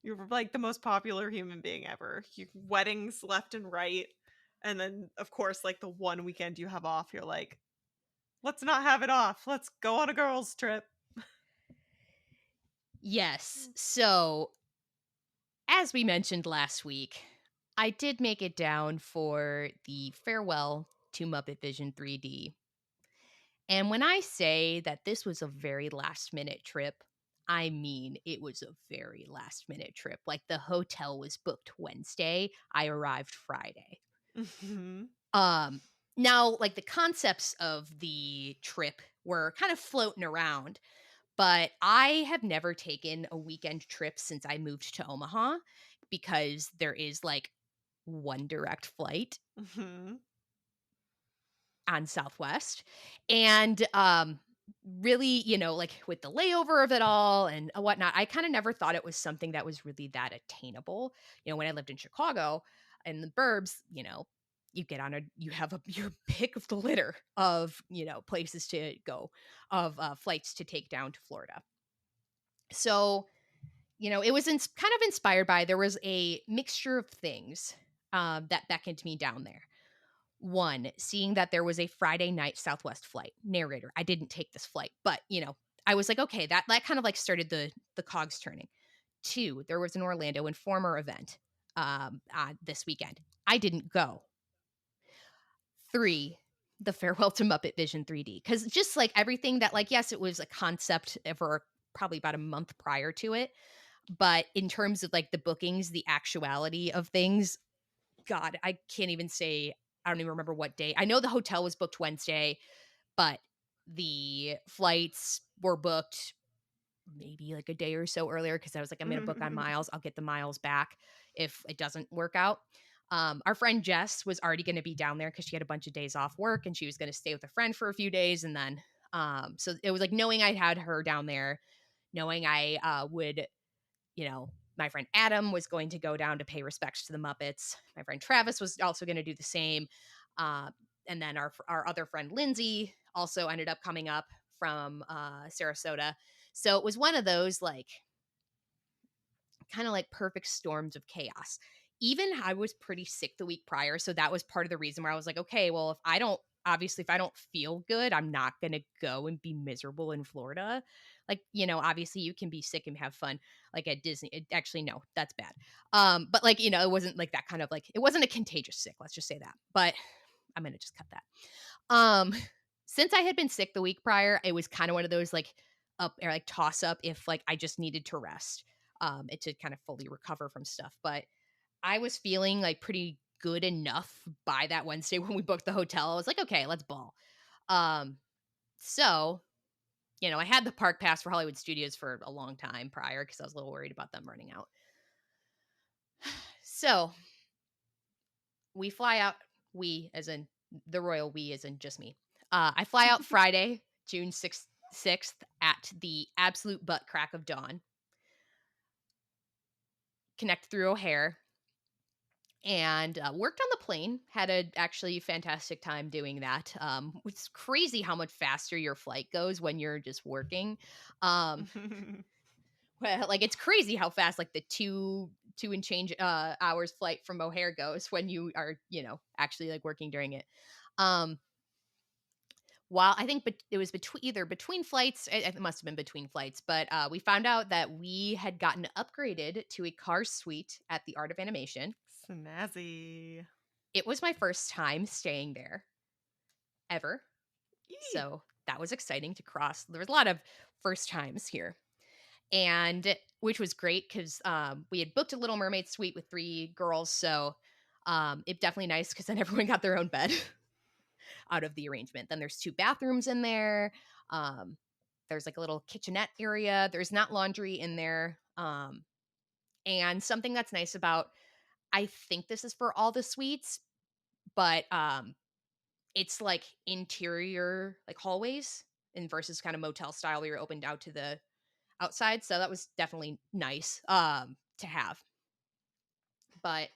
You're like the most popular human being ever. You weddings left and right. And then, of course, like the one weekend you have off, you're like, let's not have it off. Let's go on a girls' trip. Yes. So, as we mentioned last week, I did make it down for the farewell to MuppetVision 3D. And when I say that this was a very last minute trip, I mean it was a very last minute trip. Like the hotel was booked Wednesday, I arrived Friday. Mhm. Um Now like the concepts of the trip were kind of floating around, but I have never taken a weekend trip since I moved to Omaha because there is like one direct flight Mhm. on Southwest. And really, like with the layover of it all and whatnot, I kind of never thought it was something that was really that attainable. When I lived in Chicago in the burbs, you have your pick of the litter of, places to go, of flights to take down to Florida. So, it was kind of inspired by, there was a mixture of things that beckoned me down there. One, seeing that there was a Friday night Southwest flight. Narrator, I didn't take this flight, but I was like, okay, that kind of like started the cogs turning. Two, there was an Orlando Informer event this weekend. I didn't go. Three, the farewell to Muppet Vision 3D, because just like everything that, like, yes, it was a concept for probably about a month prior to it, but in terms of like the bookings, the actuality of things, God, I can't even say. I don't even remember what day. I know the hotel was booked Wednesday, but the flights were booked maybe like a day or so earlier because I was like, I'm going to book on miles. I'll get the miles back if it doesn't work out. Our friend Jess was already going to be down there because she had a bunch of days off work and she was going to stay with a friend for a few days. And then, so it was like knowing I had her down there, knowing I would, my friend Adam was going to go down to pay respects to the Muppets. My friend Travis was also going to do the same. Uh, and then our other friend Lindsay also ended up coming up from Sarasota. So it was one of those like kind of like perfect storms of chaos. Even I was pretty sick the week prior, so that was part of the reason where I was like, okay, well, if I don't feel good, I'm not going to go and be miserable in Florida. Like, obviously you can be sick and have fun like at Disney. Actually, no, that's bad. But like, it wasn't like that kind of like, it wasn't a contagious sick, let's just say that. But I'm going to just cut that. Since I had been sick the week prior, it was kind of one of those like up or like toss up if like I just needed to rest it to kind of fully recover from stuff. But I was feeling like pretty good enough by that Wednesday when we booked the hotel. I was like, okay, let's ball. So, I had the park pass for Hollywood Studios for a long time prior because I was a little worried about them running out. So we fly out, we as in the royal we as in just me. I fly out Friday, June 6th at the absolute butt crack of dawn. Connect through O'Hare and worked on the plane. Had a actually fantastic time doing that. It's crazy how much faster your flight goes when you're just working. Well, like it's crazy how fast like the 2 and change hours flight from O'Hare goes when you are, actually like working during it. While I think it was between flights, it must have been between flights, but we found out that we had gotten upgraded to a car suite at the Art of Animation. Snazzy. It was my first time staying there ever. Yee. So that was exciting to cross. There was a lot of first times here. And which was great because we had booked a Little Mermaid suite with 3 girls. So it definitely nice because then everyone got their own bed out of the arrangement. Then there's 2 bathrooms in there. There's like a little kitchenette area. There's not laundry in there. And something that's nice about, I think this is for all the suites, but it's like interior like hallways and versus kind of motel style where you're opened out to the outside. So that was definitely nice to have. But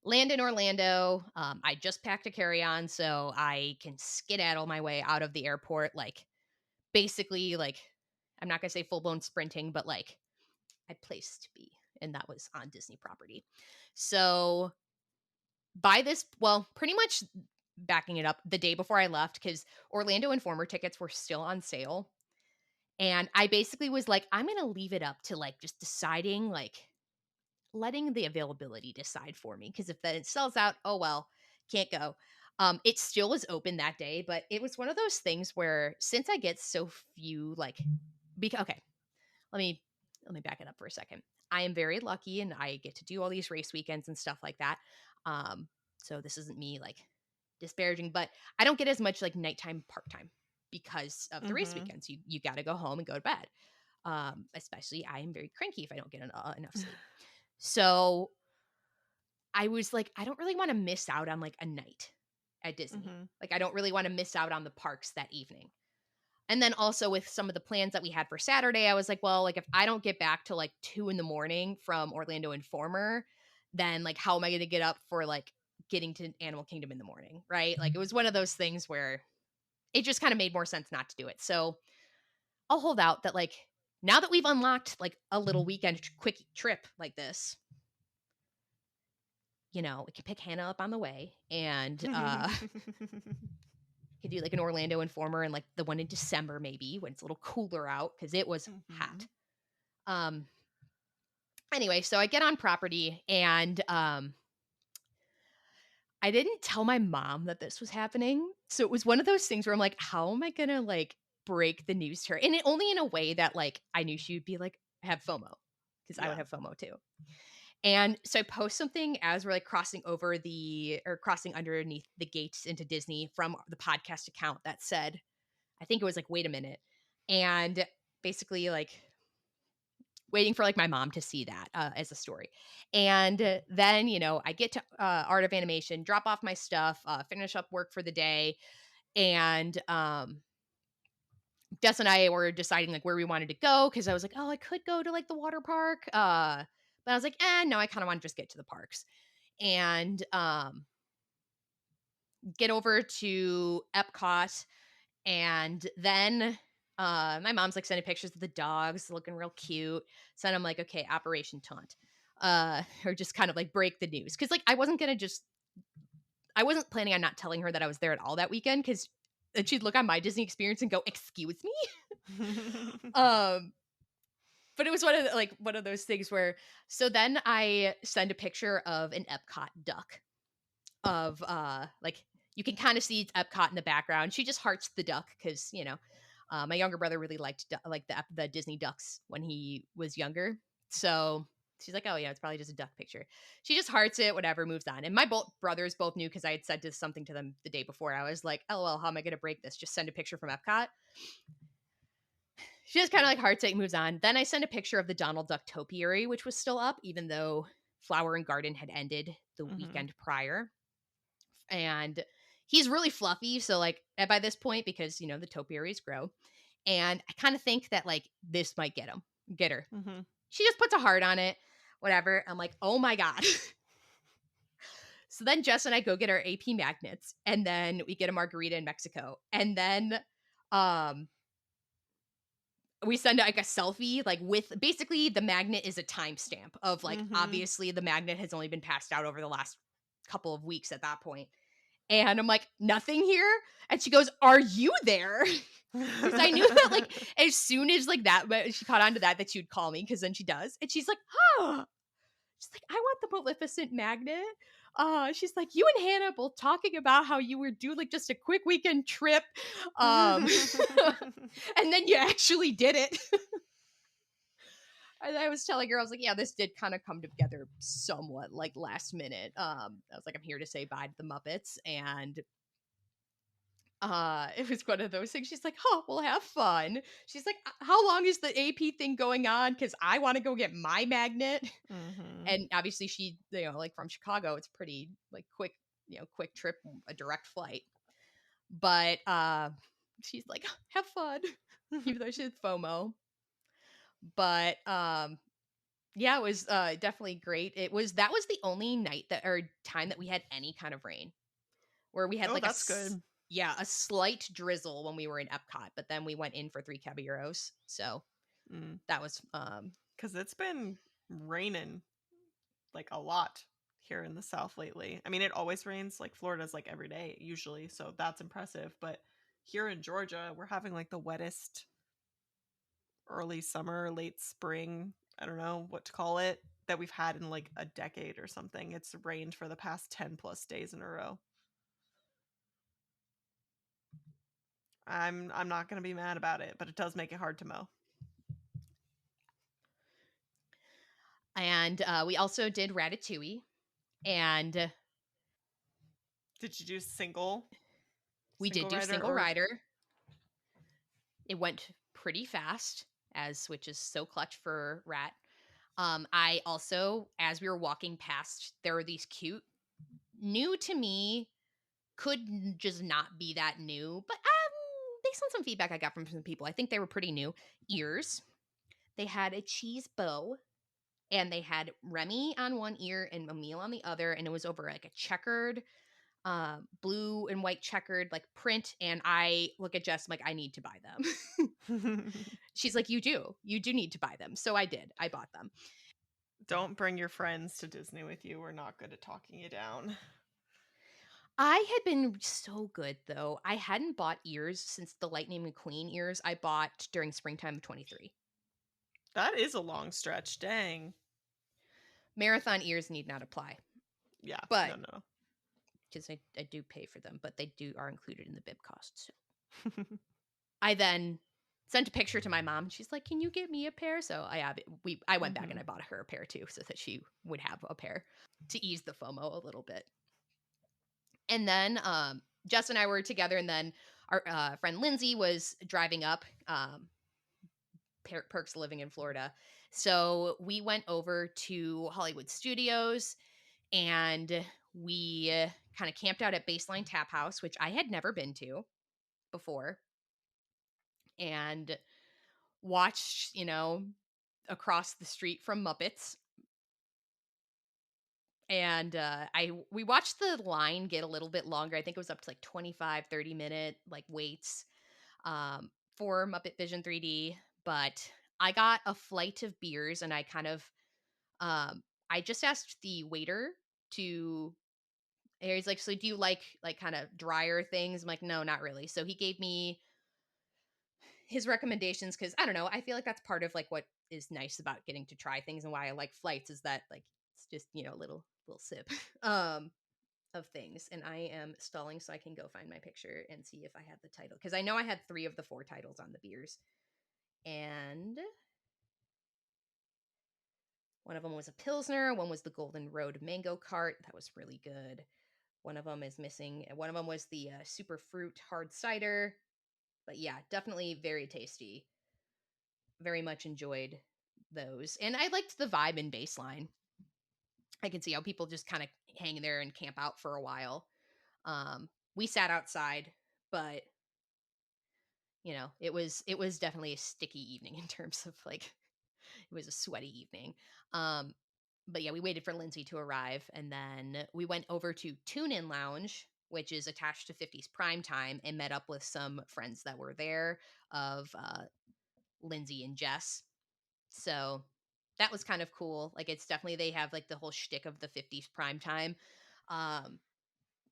land in Orlando, I just packed a carry-on so I can skedaddle my way out of the airport, like basically like I'm not gonna say full-blown sprinting, but like I place to be, and that was on Disney property. So pretty much backing it up the day before I left, because Orlando Informer tickets were still on sale. And I basically was like, I'm going to leave it up to like just deciding, like letting the availability decide for me. Because if then it sells out, oh well, can't go. It still was open that day, but it was one of those things where since I get so few, like, okay, let me back it up for a second. I am very lucky and I get to do all these race weekends and stuff like that. So this isn't me like disparaging, but I don't get as much like nighttime park time because of the race weekends. You got to go home and go to bed. Especially I am very cranky if I don't get enough sleep. So I was like, I don't really want to miss out on like a night at Disney. Like I don't really want to miss out on the parks that evening. And then also with some of the plans that we had for Saturday, I was like, well, like if I don't get back to like 2 a.m. from Orlando Informer, then like how am I going to get up for like getting to Animal Kingdom in the morning, right? Like it was one of those things where it just kind of made more sense not to do it. So I'll hold out that like now that we've unlocked like a little weekend quick trip like this, we can pick Hannah up on the way and could do like an Orlando Informer and like the one in December maybe when it's a little cooler out because it was hot. Anyway, so I get on property and I didn't tell my mom that this was happening. So it was one of those things where I'm like, how am I gonna like break the news to her? And only in a way that like I knew she would be like have FOMO because I would have FOMO too. And so I post something as we're like crossing underneath the gates into Disney from the podcast account that said, I think it was like, wait a minute. And basically like waiting for like my mom to see that as a story. And then, I get to Art of Animation, drop off my stuff, finish up work for the day. And Jess and I were deciding like where we wanted to go because I was like, oh, I could go to like the water park. But I was like, no, I kind of want to just get to the parks. And get over to Epcot. And then my mom's like sending pictures of the dogs looking real cute. So then I'm like, okay, Operation Taunt. Or just kind of like break the news. Because like I wasn't planning on not telling her that I was there at all that weekend because she'd look on my Disney experience and go, excuse me? But it was one of those things where, so then I send a picture of an Epcot duck of like, you can kind of see Epcot in the background. She just hearts the duck because, my younger brother really liked the Disney ducks when he was younger. So she's like, oh yeah, it's probably just a duck picture. She just hearts it, whatever, moves on. And my brothers both knew because I had said something to them the day before. I was like, LOL, how am I going to break this? Just send a picture from Epcot. She just kind of like hearts it, moves on. Then I sent a picture of the Donald Duck topiary, which was still up, even though Flower and Garden had ended the weekend prior. And he's really fluffy. So like by this point, because, the topiaries grow. And I kind of think that like this might get her. She just puts a heart on it, whatever. I'm like, oh my God. So then Jess and I go get our AP magnets and then we get a margarita in Mexico. And then we send like a selfie, like with basically the magnet is a timestamp of like, Mhm. obviously the magnet has only been passed out over the last couple of weeks at that point. And I'm like, nothing here. And she goes, are you there? Because I knew that like as soon as like that, but she caught on to that she would call me because then she does. And she's like, oh, she's like, I want the Maleficent magnet. She's like, you and Hannah both talking about how you were doing like just a quick weekend trip. And then you actually did it. And I was telling her, I was like, yeah, this did kind of come together somewhat like last minute. I was like, I'm here to say bye to the Muppets. And it was one of those things. She's like, oh, we'll have fun. She's like, how long is the AP thing going on? Because I want to go get my magnet. Mhm. And obviously she, like from Chicago, it's pretty like quick, quick trip, a direct flight. But she's like, have fun, even though she had FOMO. But yeah, it was definitely great. That was the only night or time that we had any kind of rain, where we had Oh, like that's good. a slight drizzle when we were in Epcot, but then we went in for 3 caballeros. So Mm. that was 'Cause it's been raining like a lot here in the South lately. I mean, it always rains, like Florida's like every day usually, so that's impressive. But here in Georgia, we're having like the wettest early summer, late spring, I don't know what to call it, that we've had in like a decade or something. It's rained for the past 10 plus days in a row. I'm not gonna be mad about it, but it does make it hard to mow. and we also did Ratatouille, and Did you do single we did single do rider single or rider. It went pretty fast, which is so clutch for Rat. I also, as we were walking past, there were these cute, new to me, could just not be that new, but based on some feedback I got from some people, I think they were pretty new. Ears. They had a cheese bow, and they had Remy on one ear and Emil on the other, and it was over like a checkered, blue and white checkered like print. And I look at Jess, I'm like, I need to buy them. She's like, you do need to buy them. So I did. I bought them. don't bring your friends to Disney with you. We're not good at talking you down. I had been so good though. I hadn't bought ears since the Lightning McQueen ears I bought during springtime of 23. That is a long stretch. Dang. Marathon ears need not apply, Yeah. but No. because I do pay for them, but they are included in the bib cost. So I then sent a picture to my mom. She's like, "Can you get me a pair?" So I went back and I bought her a pair too, so that she would have a pair to ease the FOMO a little bit. And then Jess and I were together, and then our friend Lindsay was driving up. Perks of living in Florida. So we went over to Hollywood Studios, and we kind of camped out at Baseline Tap House, which I had never been to before, and watched, across the street from Muppets. And we watched the line get a little bit longer. I think it was up to like 25-30 minute like waits for MuppetVision 3D, but I got a flight of beers, and I kind of I just asked the waiter to. He's like, so do you like kind of drier things? I'm like, no, not really. So he gave me his recommendations, because I don't know. I feel like that's part of like what is nice about getting to try things, and why I like flights is that like it's just a little sip of things. And I am stalling so I can go find my picture and see if I had the title, because I know I had 3 of the 4 titles on the beers, and one of them was a Pilsner, one was the Golden Road Mango Cart. That was really good. One of them is missing. One of them was the Super Fruit Hard Cider. But yeah, definitely very tasty. Very much enjoyed those. And I liked the vibe in Baseline. I can see how people just kind of hang there and camp out for a while. We sat outside, but it was definitely a sticky evening in terms of like it was a sweaty evening. But yeah, we waited for Lindsay to arrive, and then we went over to Tune In Lounge, which is attached to 50s Prime Time, and met up with some friends that were there of Lindsay and Jess. So that was kind of cool. Like, it's definitely, they have like the whole shtick of the 50s prime time,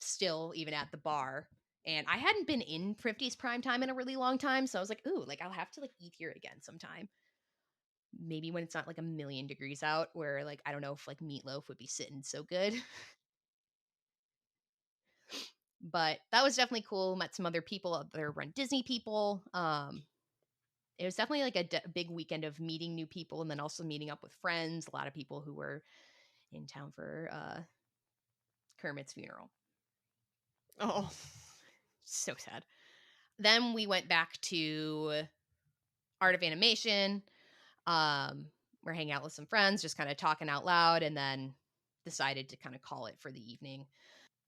still even at the bar. And I hadn't been in 50s prime time in a really long time, so I was like, ooh, like I'll have to like eat here again sometime. Maybe when it's not like a million degrees out, where like I don't know if like meatloaf would be sitting so good. But that was definitely cool. Met some other people, other Run Disney people. It was definitely like a big weekend of meeting new people, and then also meeting up with friends. A lot of people who were in town for Kermit's funeral. Oh, So sad. Then we went back to Art of Animation. We're hanging out with some friends, just kind of talking out loud, and then decided to kind of call it for the evening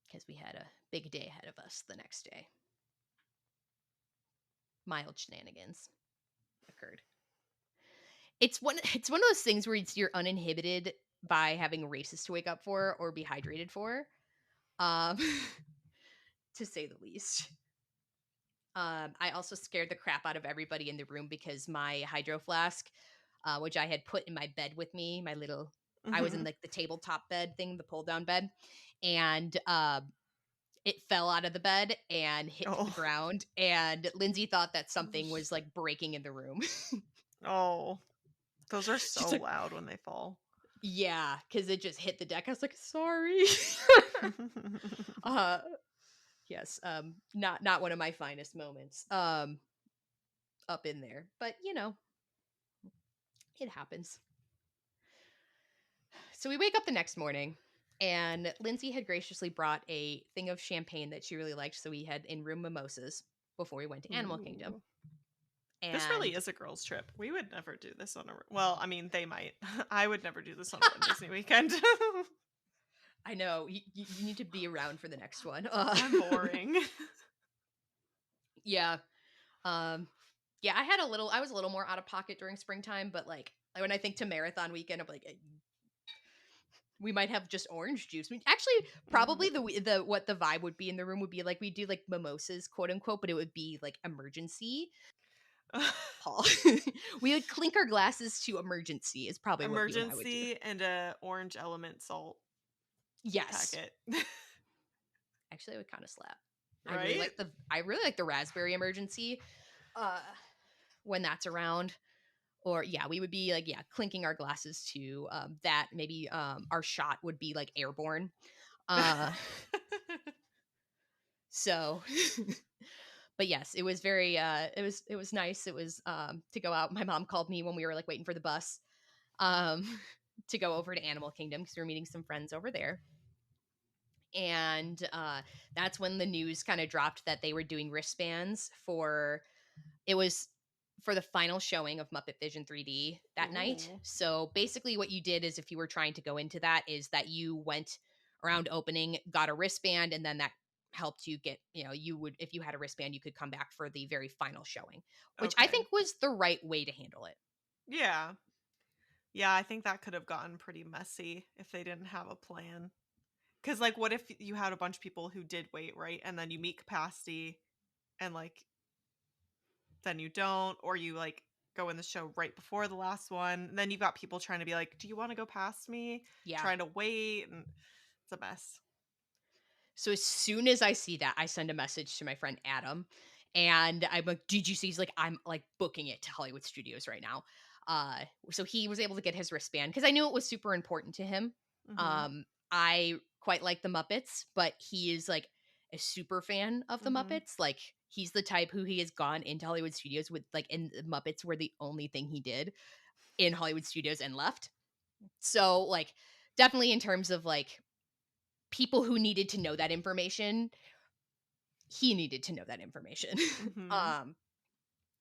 because we had a big day ahead of us the next day. Mild shenanigans occurred. It's one of those things where you're uninhibited by having races to wake up for or be hydrated for, um, to say the least. I also scared the crap out of everybody in the room because my hydro flask, which I had put in my bed with me, my little, I was in like the tabletop bed thing, the pull down bed, and it fell out of the bed and hit the ground. And Lindsay thought that something was like breaking in the room. Oh, those are so like, loud when they fall. Yeah, because it just hit the deck. I was like, sorry. Yes, not one of my finest moments up in there, but you know, it happens. So we wake up the next morning, and Lindsay had graciously brought a thing of champagne that she really liked, so we had in-room mimosas before we went to Animal Kingdom. And this really is a girls' trip. We would never do this on a... Well, I mean, they might. I would never do this on a Run Disney weekend. I know. You need to be around for the next one. I'm boring. Yeah. Yeah, I was a little more out of pocket during springtime, but like when I think to marathon weekend, I'm like, we might have just orange juice. Actually, probably the what the vibe would be in the room would be like we do like mimosas, quote unquote, but it would be like emergency. Paul, we would clink our glasses to emergency is probably what you and I would do. Emergency and a orange element salt. Yes. Packet. Actually, it would kind of slap. Right? I really like the raspberry emergency when that's around. Or yeah, we would be like, yeah, clinking our glasses to that. Maybe our shot would be like airborne. So but yes, it was very it was nice. It was to go out. My mom called me when we were like waiting for the bus to go over to Animal Kingdom because we were meeting some friends over there. And that's when the news kind of dropped that they were doing wristbands for the final showing of MuppetVision 3D that night. So basically what you did is, if you were trying to go into that, is that you went around opening, got a wristband, and then that helped you get, you would, if you had a wristband, you could come back for the very final showing, which I think was the right way to handle it. Yeah. Yeah, I think that could have gotten pretty messy if they didn't have a plan. Because, like, what if you had a bunch of people who did wait, right? And then you meet capacity and, like, then you don't, or you, like, go in the show right before the last one. And then you've got people trying to be like, do you want to go past me? Yeah. Trying to wait. And it's a mess. So as soon as I see that, I send a message to my friend Adam, and I'm like, "Did you see?" He's like, "I'm like booking it to Hollywood Studios right now." So he was able to get his wristband because I knew it was super important to him. I quite like the Muppets, but he is like a super fan of the Muppets. Like, he's the type who he has gone into Hollywood Studios with, like, and the Muppets were the only thing he did in Hollywood Studios and left. So like, definitely in terms of like people who needed to know that information, he needed to know that information.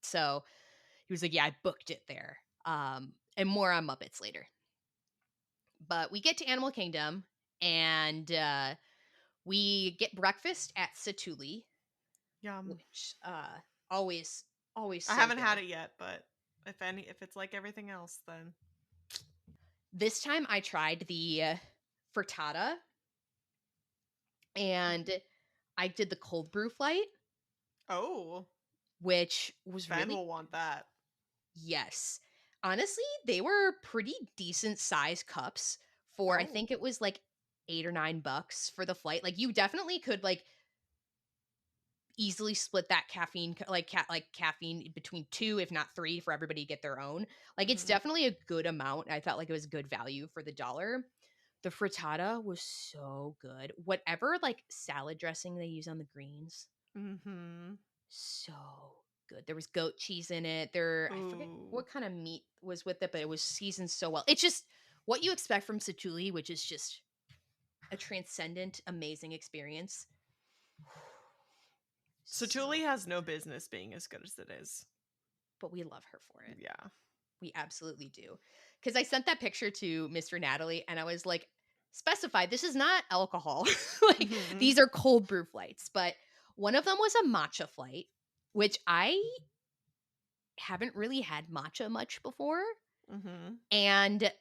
So he was like, yeah, I booked it there. And more on Muppets later. But we get to Animal Kingdom, and we get breakfast at Satuli. Yum. Which always I so haven't good. had it yet, but if it's like everything else, then this time I tried the frittata, and I did the cold brew flight. Oh, Which was Ben really, will want that. Yes. Honestly, they were pretty decent size cups for I Oh. think it was like $8 or $9 for the flight. Like you definitely could like easily split that caffeine like caffeine between two if not three for everybody to get their own. Like it's Mhm. definitely a good amount. I felt like it was good value for the dollar. The frittata was so good. Whatever like salad dressing they use on the greens, Mhm. so good. There was goat cheese in it. I forget Ooh. what kind of meat was with it, but it was seasoned so well. It's just what you expect from Satuli, which is just a transcendent, amazing experience. Satuli So has no business being as good as it is. but we love her for it. Yeah. We absolutely do. Because I sent that picture to Mr. Natalie and I was like, specify this is not alcohol. Like Mhm. these are cold brew flights. But one of them was a matcha flight, which I haven't really had matcha much before. Mhm. And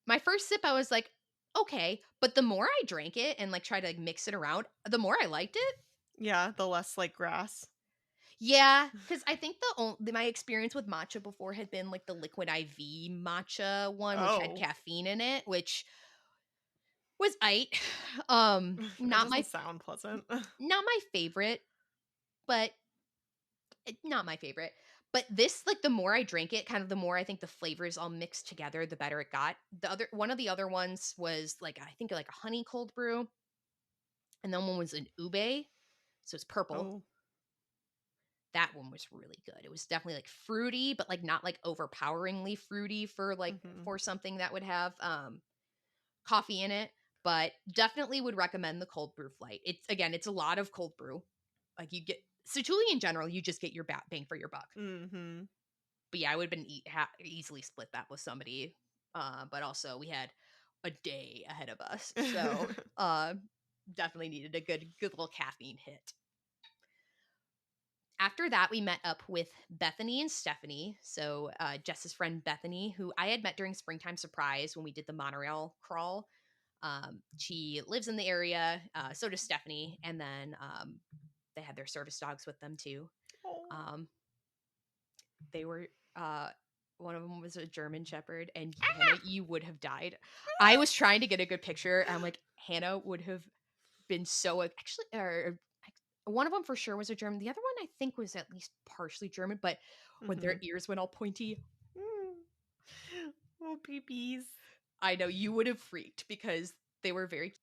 my first sip, I was like, okay. But the more I drank it and like tried to like mix it around, the more I liked it. Yeah, the less like grass. Yeah, because I think my experience with matcha before had been like the liquid IV matcha one, which had Oh. caffeine in it, which was aight. It doesn't sound pleasant. Not my favorite, but not my favorite. But this, like, the more I drank it, kind of the more I think the flavors all mixed together, the better it got. One of the other ones was like I think like a honey cold brew, and then one was an ube, so it's purple. Oh. That one was really good. It was definitely like fruity, but like not like overpoweringly fruity Mhm. for something that would have coffee in it. But definitely would recommend the cold brew flight. It's a lot of cold brew. Like you get Satuli in general, you just get your bang for your buck. Mhm. But yeah, I would have been easily split that with somebody. But also we had a day ahead of us, so definitely needed a good little caffeine hit. After that, we met up with Bethany and Stephanie. So Jess's friend Bethany, who I had met during Springtime Surprise when we did the monorail crawl. She lives in the area. So does Stephanie, and then they had their service dogs with them too. Oh. Um, they were one of them was a German Shepherd, and Ah! Hannah, you would have died. I was trying to get a good picture. I'm like, Hannah would have been so actually, or one of them for sure was a German. The other one I think was at least partially German, but when their Mhm. ears went all pointy, Oh, peepees. I know you would have freaked because they were very.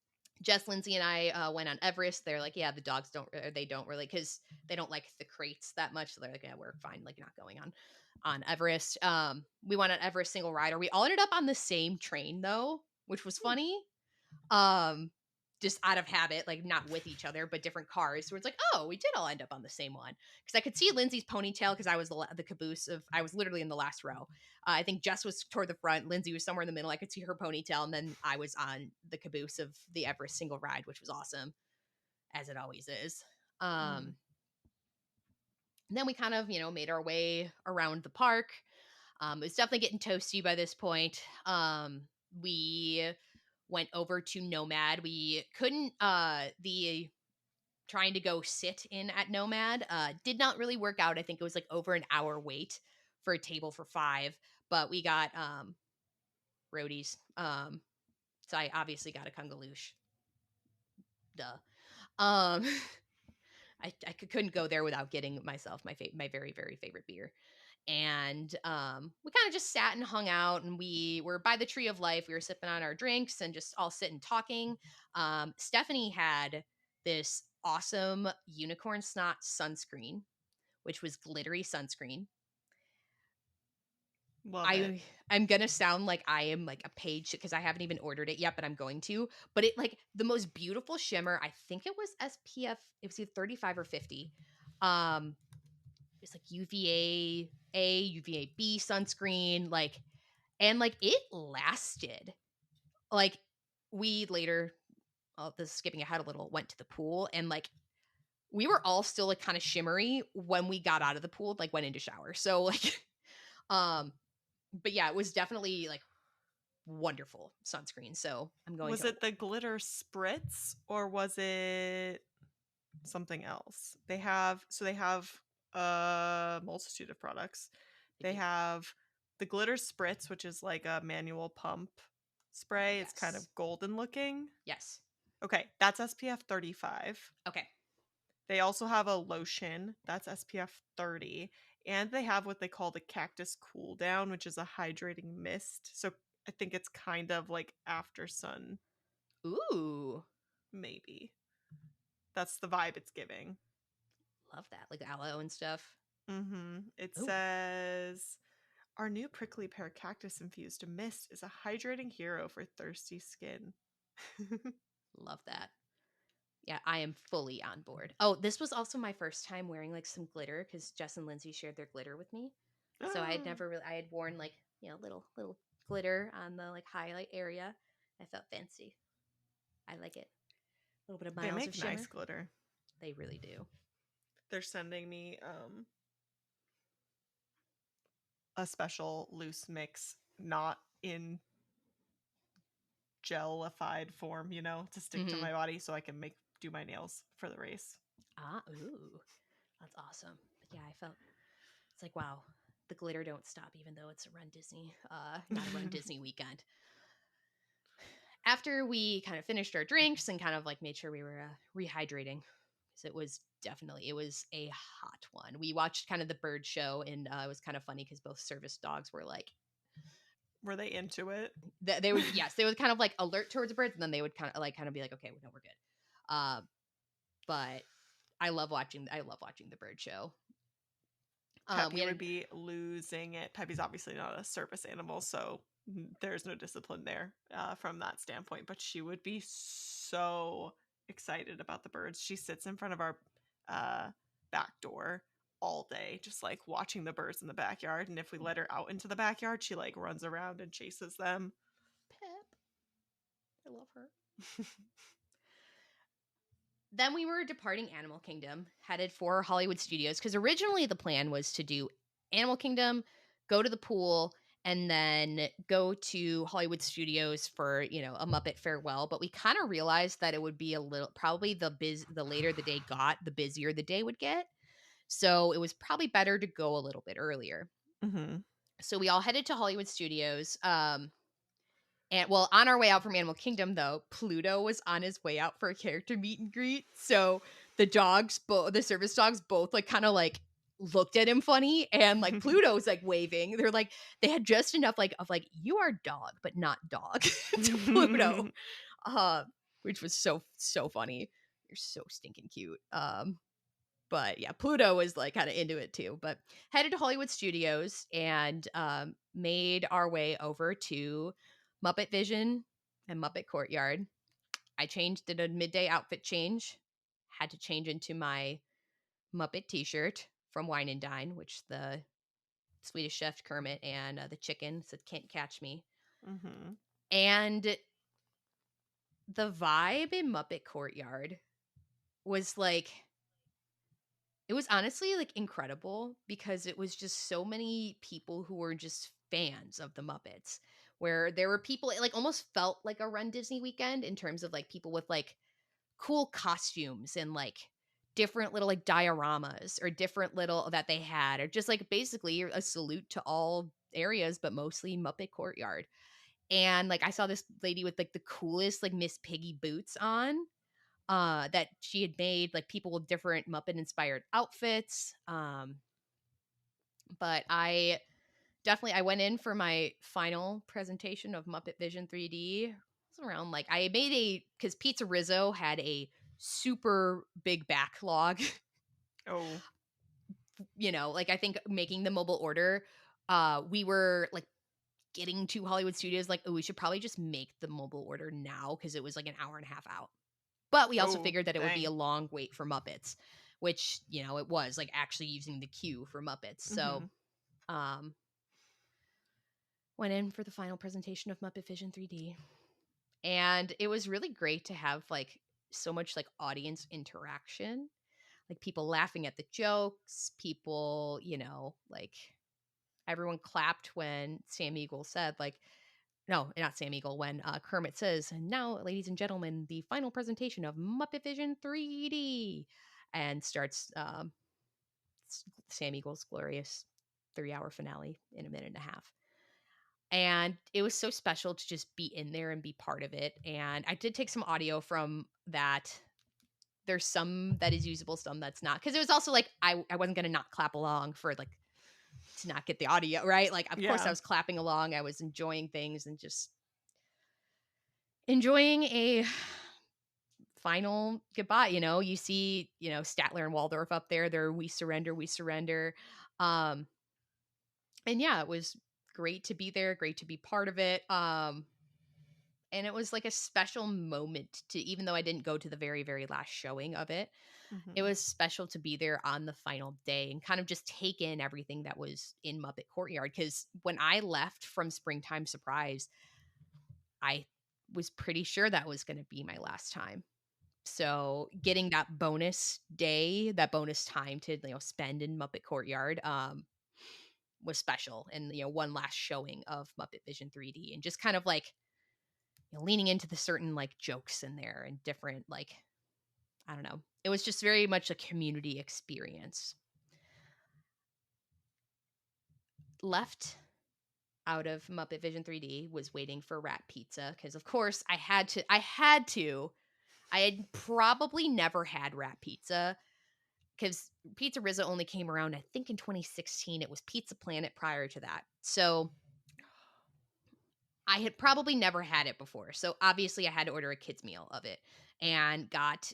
Jess, Lindsay, and I went on Everest. They're like, yeah, the dogs they don't really, because they don't like the crates that much. So they're like, yeah, we're fine, like not going on Everest. We went on Everest single rider. We all ended up on the same train though, which was Hmm. funny. Just out of habit, like not with each other, but different cars. So it's like, oh, we did all end up on the same one. Because I could see Lindsay's ponytail because I was the caboose of, I was literally in the last row. I think Jess was toward the front. Lindsay was somewhere in the middle. I could see her ponytail. And then I was on the caboose of the Everest single ride, which was awesome, as it always is. Mhm. And then we kind of, made our way around the park. It was definitely getting toasty by this point. We went over to Nomad. We couldn't the trying to go sit in at Nomad did not really work out. I think it was like over an hour wait for a table for 5, but we got roadies. So I obviously got a kungaloosh. Duh. Um I couldn't go there without getting myself my very very favorite beer. And we kind of just sat and hung out, and we were by the tree of life. We were sipping on our drinks and just all sitting talking. Stephanie had this awesome unicorn snot sunscreen, which was glittery sunscreen. Love it. I'm gonna sound like I am like a page because I haven't even ordered it yet, but I'm going to. But it like the most beautiful shimmer. I think it was SPF. It was either 35 or 50. Um, it's like UVA UVA B sunscreen, like, and like it lasted. Like we later, oh, this is skipping ahead a little, went to the pool, and like we were all still like kind of shimmery when we got out of the pool, like went into shower. So like, um, but yeah, it was definitely like wonderful sunscreen. So I'm going Was to. it the glitter spritz or was it something else? They have a multitude of products. They They do. have The glitter spritz, which is like a manual pump spray, it's kind of golden looking. Yes. Okay, that's SPF 35. Okay. They also have a lotion that's SPF 30, and they have what they call the cactus cool down, which is a hydrating mist. So I think it's kind of like after sun. Ooh. Maybe. That's the vibe it's giving. Love that. Like aloe and stuff. It Ooh. says our new prickly pear cactus infused mist is a hydrating hero for thirsty skin. Love that. Yeah, I am fully on board. Oh, this was also my first time wearing like some glitter because Jess and Lindsay shared their glitter with me. So I had never really, I had worn like, little glitter on the like highlight area. I felt fancy. I like it. A little bit of They miles make of shimmer. nice glitter. They really do. They're sending me a special loose mix, not in gelified form, to stick to my body so I can do my nails for the race. Ooh. That's awesome. But yeah, I felt it's like, wow, the glitter don't stop even though it's a Run Disney, not a Run Disney weekend. After we kind of finished our drinks and kind of like made sure we were rehydrating, because it was a hot one. We watched kind of the bird show, and it was kind of funny because both service dogs were like, were they into it? They would, yes, they would kind of like alert towards the birds, and then they would kind of be like, okay, no, we're good. But I love watching the bird show. Peppy would be losing it. Peppy's obviously not a service animal, so there's no discipline there from that standpoint. But she would be so excited about the birds. She sits in front of our back door all day, just like watching the birds in the backyard. And if we let her out into the backyard, she like runs around and chases them. Pep. I love her. Then we were departing Animal Kingdom, headed for Hollywood Studios, because originally the plan was to do Animal Kingdom, go to the pool, and then go to Hollywood Studios for, a Muppet farewell. But we kind of realized that it would be probably the later the day got, the busier the day would get. So it was probably better to go a little bit earlier. So we all headed to Hollywood Studios. And well, on our way out from Animal Kingdom, though, Pluto was on his way out for a character meet and greet. So the service dogs both like kind of like looked at him funny, and like Pluto's like waving. They're like, they had just enough like of like, you are dog, but not dog to Pluto. Which was so funny. You're so stinking cute. But yeah, Pluto was like kind of into it too. But headed to Hollywood Studios and made our way over to MuppetVision and Muppet Courtyard. I did a midday outfit change. Had to change into my Muppet t-shirt from Wine and Dine, which the Swedish Chef Kermit and the chicken said can't catch me. And the vibe in Muppet Courtyard was like, it was honestly like incredible because it was just so many people who were just fans of the Muppets, where there were people, it like almost felt like a Run Disney weekend in terms of like people with like cool costumes and like different little like dioramas or different little that they had, or just like basically a salute to all areas, but mostly Muppet Courtyard. And like I saw this lady with like the coolest like Miss Piggy boots on, that she had made like people with different Muppet inspired outfits. But I went in for my final presentation of MuppetVision 3D. It was around like I made because Pizza Rizzo had a super big backlog. Like I think making the mobile order, we were like getting to Hollywood Studios like, oh, we should probably just make the mobile order now because it was like an hour and a half out. But we also figured that it would be a long wait for Muppets, which, it was like actually using the queue for Muppets. So, went in for the final presentation of MuppetVision 3D. And it was really great to have like so much like audience interaction, like people laughing at the jokes, people, like everyone clapped when Sam Eagle said like, no, not Sam Eagle, when Kermit says, and now, ladies and gentlemen, the final presentation of MuppetVision 3D, and starts Sam Eagle's glorious 3-hour finale in a minute and a half. And it was so special to just be in there and be part of it. And I did take some audio from that. There's some that is usable, some that's not. Because it was also like I wasn't gonna not clap along for like to not get the audio, right? Like of course I was clapping along. I was enjoying things and just enjoying a final goodbye. You see, Statler and Waldorf up there. They're we surrender, we surrender. And yeah, it was great to be there, great to be part of it. And it was like a special moment to, even though I didn't go to the very, very last showing of it, it was special to be there on the final day and kind of just take in everything that was in Muppet Courtyard. Because when I left from Springtime Surprise, I was pretty sure that was going to be my last time. So getting that bonus day, that bonus time to spend in Muppet Courtyard was special. And one last showing of MuppetVision 3D and just kind of like leaning into the certain like jokes in there and different like I don't know. It was just very much a community experience. Left out of MuppetVision 3D was waiting for Rat Pizza because of course I had to. I had probably never had Rat Pizza because Pizza Rizza only came around, I think, in 2016. It was Pizza Planet prior to that. So I had probably never had it before. So obviously I had to order a kid's meal of it and got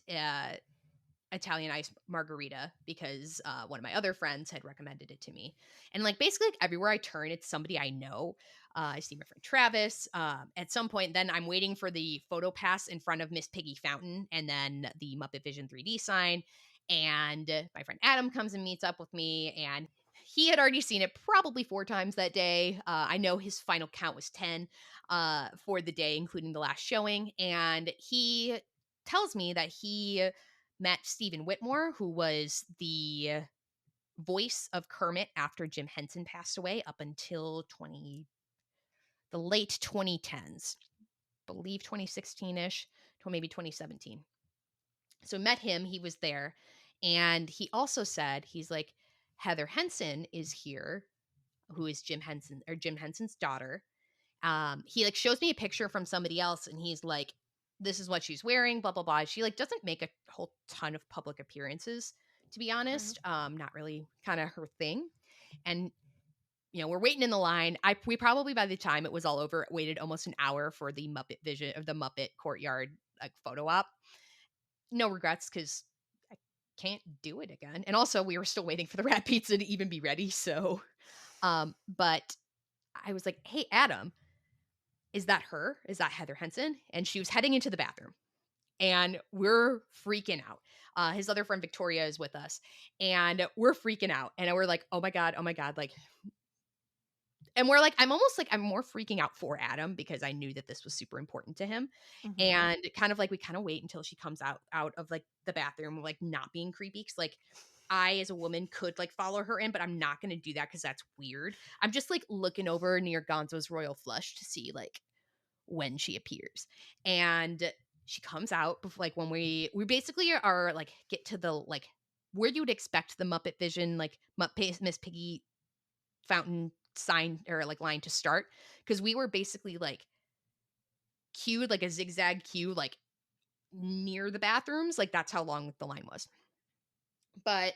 Italian iced margarita because one of my other friends had recommended it to me. And like basically like everywhere I turn, it's somebody I know. I see my friend Travis. At some point, then I'm waiting for the photo pass in front of Miss Piggy Fountain and then the Muppet Vision 3D sign. And my friend Adam comes and meets up with me, and he had already seen it probably 4 times that day. I know his final count was 10 for the day, including the last showing. And he tells me that he met Stephen Whitmore, who was the voice of Kermit after Jim Henson passed away up until the late 2010s, I believe 2016-ish, maybe 2017. So met him, he was there, and he also said, he's like, Heather Henson is here, who is Jim Henson's daughter. He like shows me a picture from somebody else, and he's like, this is what she's wearing, blah blah blah. She like doesn't make a whole ton of public appearances, to be honest. Not really kind of her thing. And we're waiting in the line. We probably, by the time it was all over, waited almost an hour for the Muppet Vision of the Muppet Courtyard like photo op. No regrets because I can't do it again. And also we were still waiting for the Rat Pizza to even be ready. So but I was like, hey Adam, is that her? Is that Heather Henson? And she was heading into the bathroom. And we're freaking out. His other friend Victoria is with us. And we're freaking out. And we're like, oh my God. Like, and we're like, I'm more freaking out for Adam because I knew that this was super important to him. And kind of like, we kind of wait until she comes out of like the bathroom, like not being creepy. Cause like I, as a woman, could like follow her in, but I'm not going to do that because that's weird. I'm just like looking over near Gonzo's Royal Flush to see like when she appears. And she comes out like when we basically are like get to the like where you would expect the Muppet Vision like Miss Piggy Fountain sign or like line to start, because we were basically like queued like a zigzag queue like near the bathrooms. Like that's how long the line was. But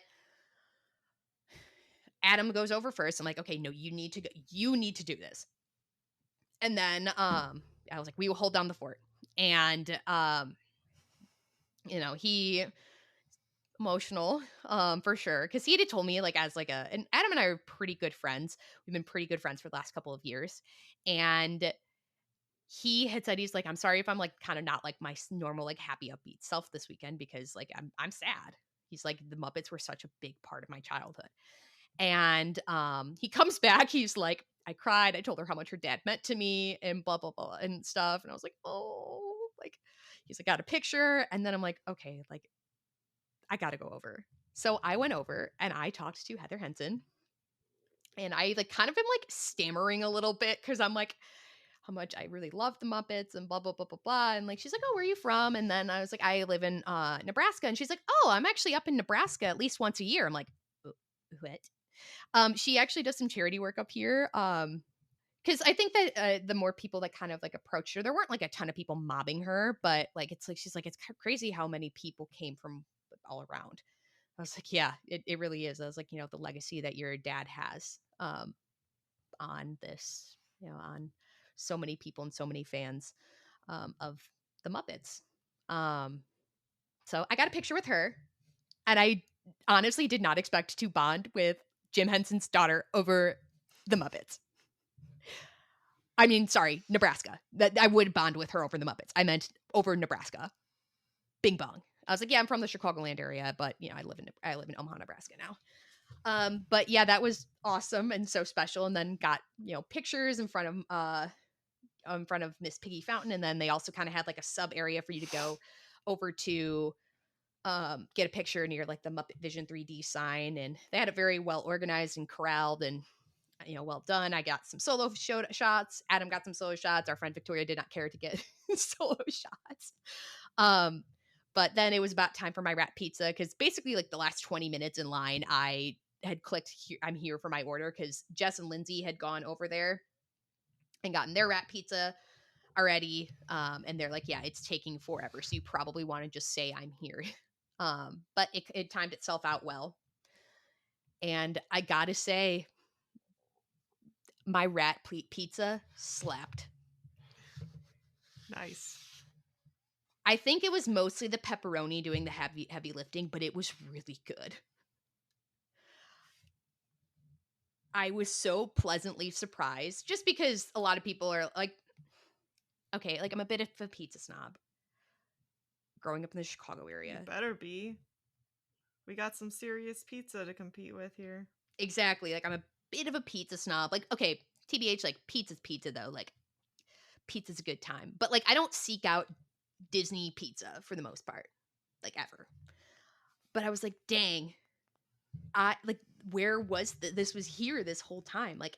Adam goes over first. I'm like, okay, no, you need to go. You need to do this. And then I was like, we will hold down the fort. And he emotional for sure, because he had told me like as like and Adam and I are pretty good friends. We've been pretty good friends for the last couple of years. And he had said, he's like, I'm sorry if I'm like kind of not like my normal like happy upbeat self this weekend because like I'm sad. He's like, the Muppets were such a big part of my childhood. And he comes back, he's like, I cried, I told her how much her dad meant to me and blah blah blah and stuff. And I was like, oh, like he's like, got a picture. And then I'm like, okay, like I gotta go over. So I went over and I talked to Heather Henson. And I like kind of am like stammering a little bit because I'm like, how much I really love the Muppets and blah blah blah blah blah. And like she's like, oh, where are you from? And then I was like, I live in Nebraska. And she's like, oh, I'm actually up in Nebraska at least once a year. I'm like, what? She actually does some charity work up here. because I think that the more people that kind of like approached her, there weren't like a ton of people mobbing her, but like it's like she's like it's crazy how many people came from all around. I was like, yeah, it really is. I was like, you know, the legacy that your dad has on this, you know, on so many people and so many fans of the Muppets. So I got a picture with her, and I honestly did not expect to bond with Jim Henson's daughter over the Muppets. I mean, sorry, Nebraska. That I would bond with her over the Muppets. I meant over Nebraska. Bing bong. I was like, yeah, I'm from the Chicagoland area, but you know, I live in Omaha, Nebraska now. But yeah, that was awesome and so special. And then got, you know, pictures in front of Miss Piggy Fountain, and then they also kind of had like a sub area for you to go over to get a picture near like the MuppetVision 3D sign, and they had it very well organized and corralled and, you know, well done. I got some solo shots. Adam got some solo shots. Our friend Victoria did not care to get solo shots. But then it was about time for my rat pizza, because basically like the last 20 minutes in line, I had clicked I'm here for my order, because Jess and Lindsay had gone over there and gotten their rat pizza already. And they're like, yeah, it's taking forever, so you probably want to just say I'm here. But it timed itself out well. And I gotta say, my rat pizza slapped. Nice. I think it was mostly the pepperoni doing the heavy lifting, but it was really good. I was so pleasantly surprised, just because a lot of people are like, okay, like I'm a bit of a pizza snob growing up in the Chicago area. You better be. We got some serious pizza to compete with here. Exactly. Like I'm a bit of a pizza snob. Like, okay, TBH, like pizza's pizza though. Like pizza's a good time. But like I don't seek out Disney pizza for the most part. Like ever. But I was like, dang. Where was this was here this whole time. Like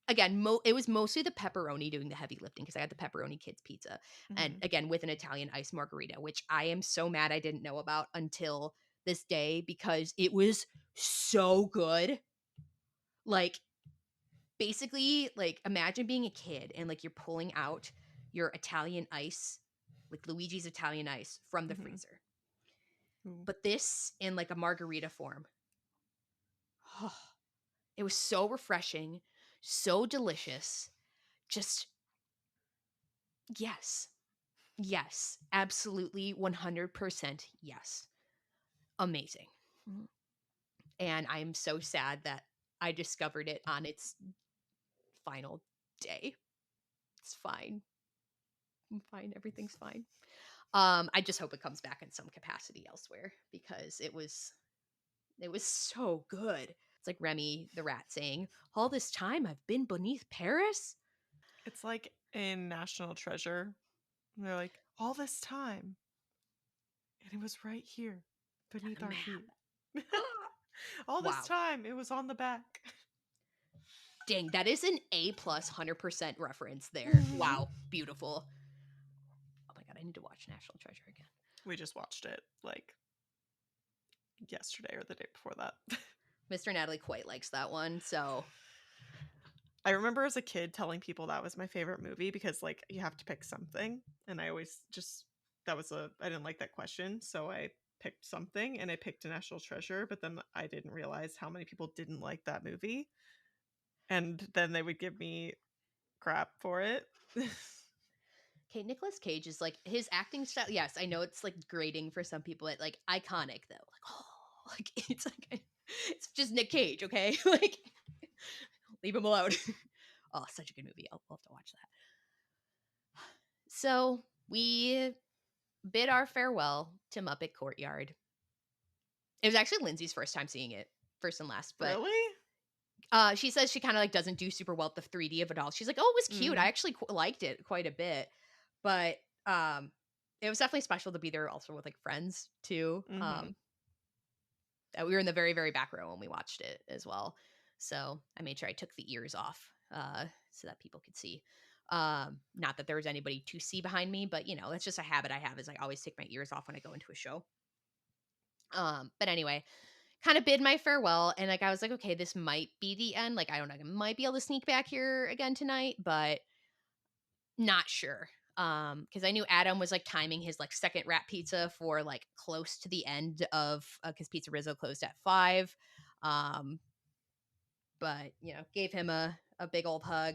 it was mostly the pepperoni doing the heavy lifting, because I had the pepperoni kids pizza, and again with an Italian iced margarita, which I am so mad I didn't know about until this day, because it was so good. Like basically, like imagine being a kid and like you're pulling out your Italian ice, like Luigi's Italian ice from the freezer. But this in like a margarita form. Oh, it was so refreshing, so delicious. Just yes. Yes, absolutely 100% yes. Amazing. And I'm so sad that I discovered it on its final day. It's fine. I'm fine. Everything's fine. I just hope it comes back in some capacity elsewhere, because it was so good. It's like Remy the rat saying, "All this time I've been beneath Paris." It's like in National Treasure. They're like, all this time, and it was right here beneath our feet. All this time, it was on the back. Dang, that is an A+ 100% reference there. Wow, beautiful. Oh my god, I need to watch National Treasure again. We just watched it like yesterday or the day before that. Mr. Natalie quite likes that one, so I remember as a kid telling people that was my favorite movie, because like you have to pick something, and I always just I didn't like that question, so I picked something, and I picked a National Treasure, but then I didn't realize how many people didn't like that movie, and then they would give me crap for it. Okay, Nicolas Cage is like, his acting style, yes, I know it's like grating for some people, but like iconic though. Like, oh, like it's just Nick Cage, okay? Like leave him alone. Oh, such a good movie. I'll have to watch that. So we bid our farewell to Muppet Courtyard. It was actually Lindsay's first time seeing it, first and last. But really? She says she kind of like doesn't do super well with the 3D of it all. She's like, oh, it was cute. I actually liked it quite a bit. But it was definitely special to be there also with like friends too. We were in the very, very back row when we watched it as well. So I made sure I took the ears off so that people could see. Not that there was anybody to see behind me, but you know, that's just a habit I have, is I always take my ears off when I go into a show. But anyway, kind of bid my farewell, and like I was like, okay, this might be the end. Like I don't know, I might be able to sneak back here again tonight, but not sure. Because I knew Adam was like timing his like second wrap pizza for like close to the end of because Pizza Rizzo closed at 5. Um, but gave him a big old hug.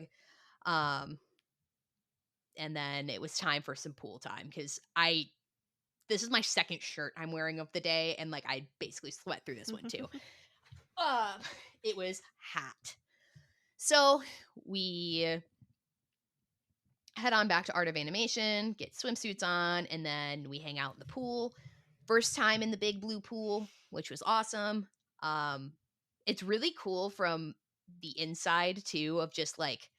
Um, and then it was time for some pool time because this is my second shirt I'm wearing of the day, and like I basically sweat through this one too. uh, it was hot. So we head on back to Art of Animation, get swimsuits on, and then we hang out in the pool. First time in the big blue pool, which was awesome. It's really cool from the inside too, of just like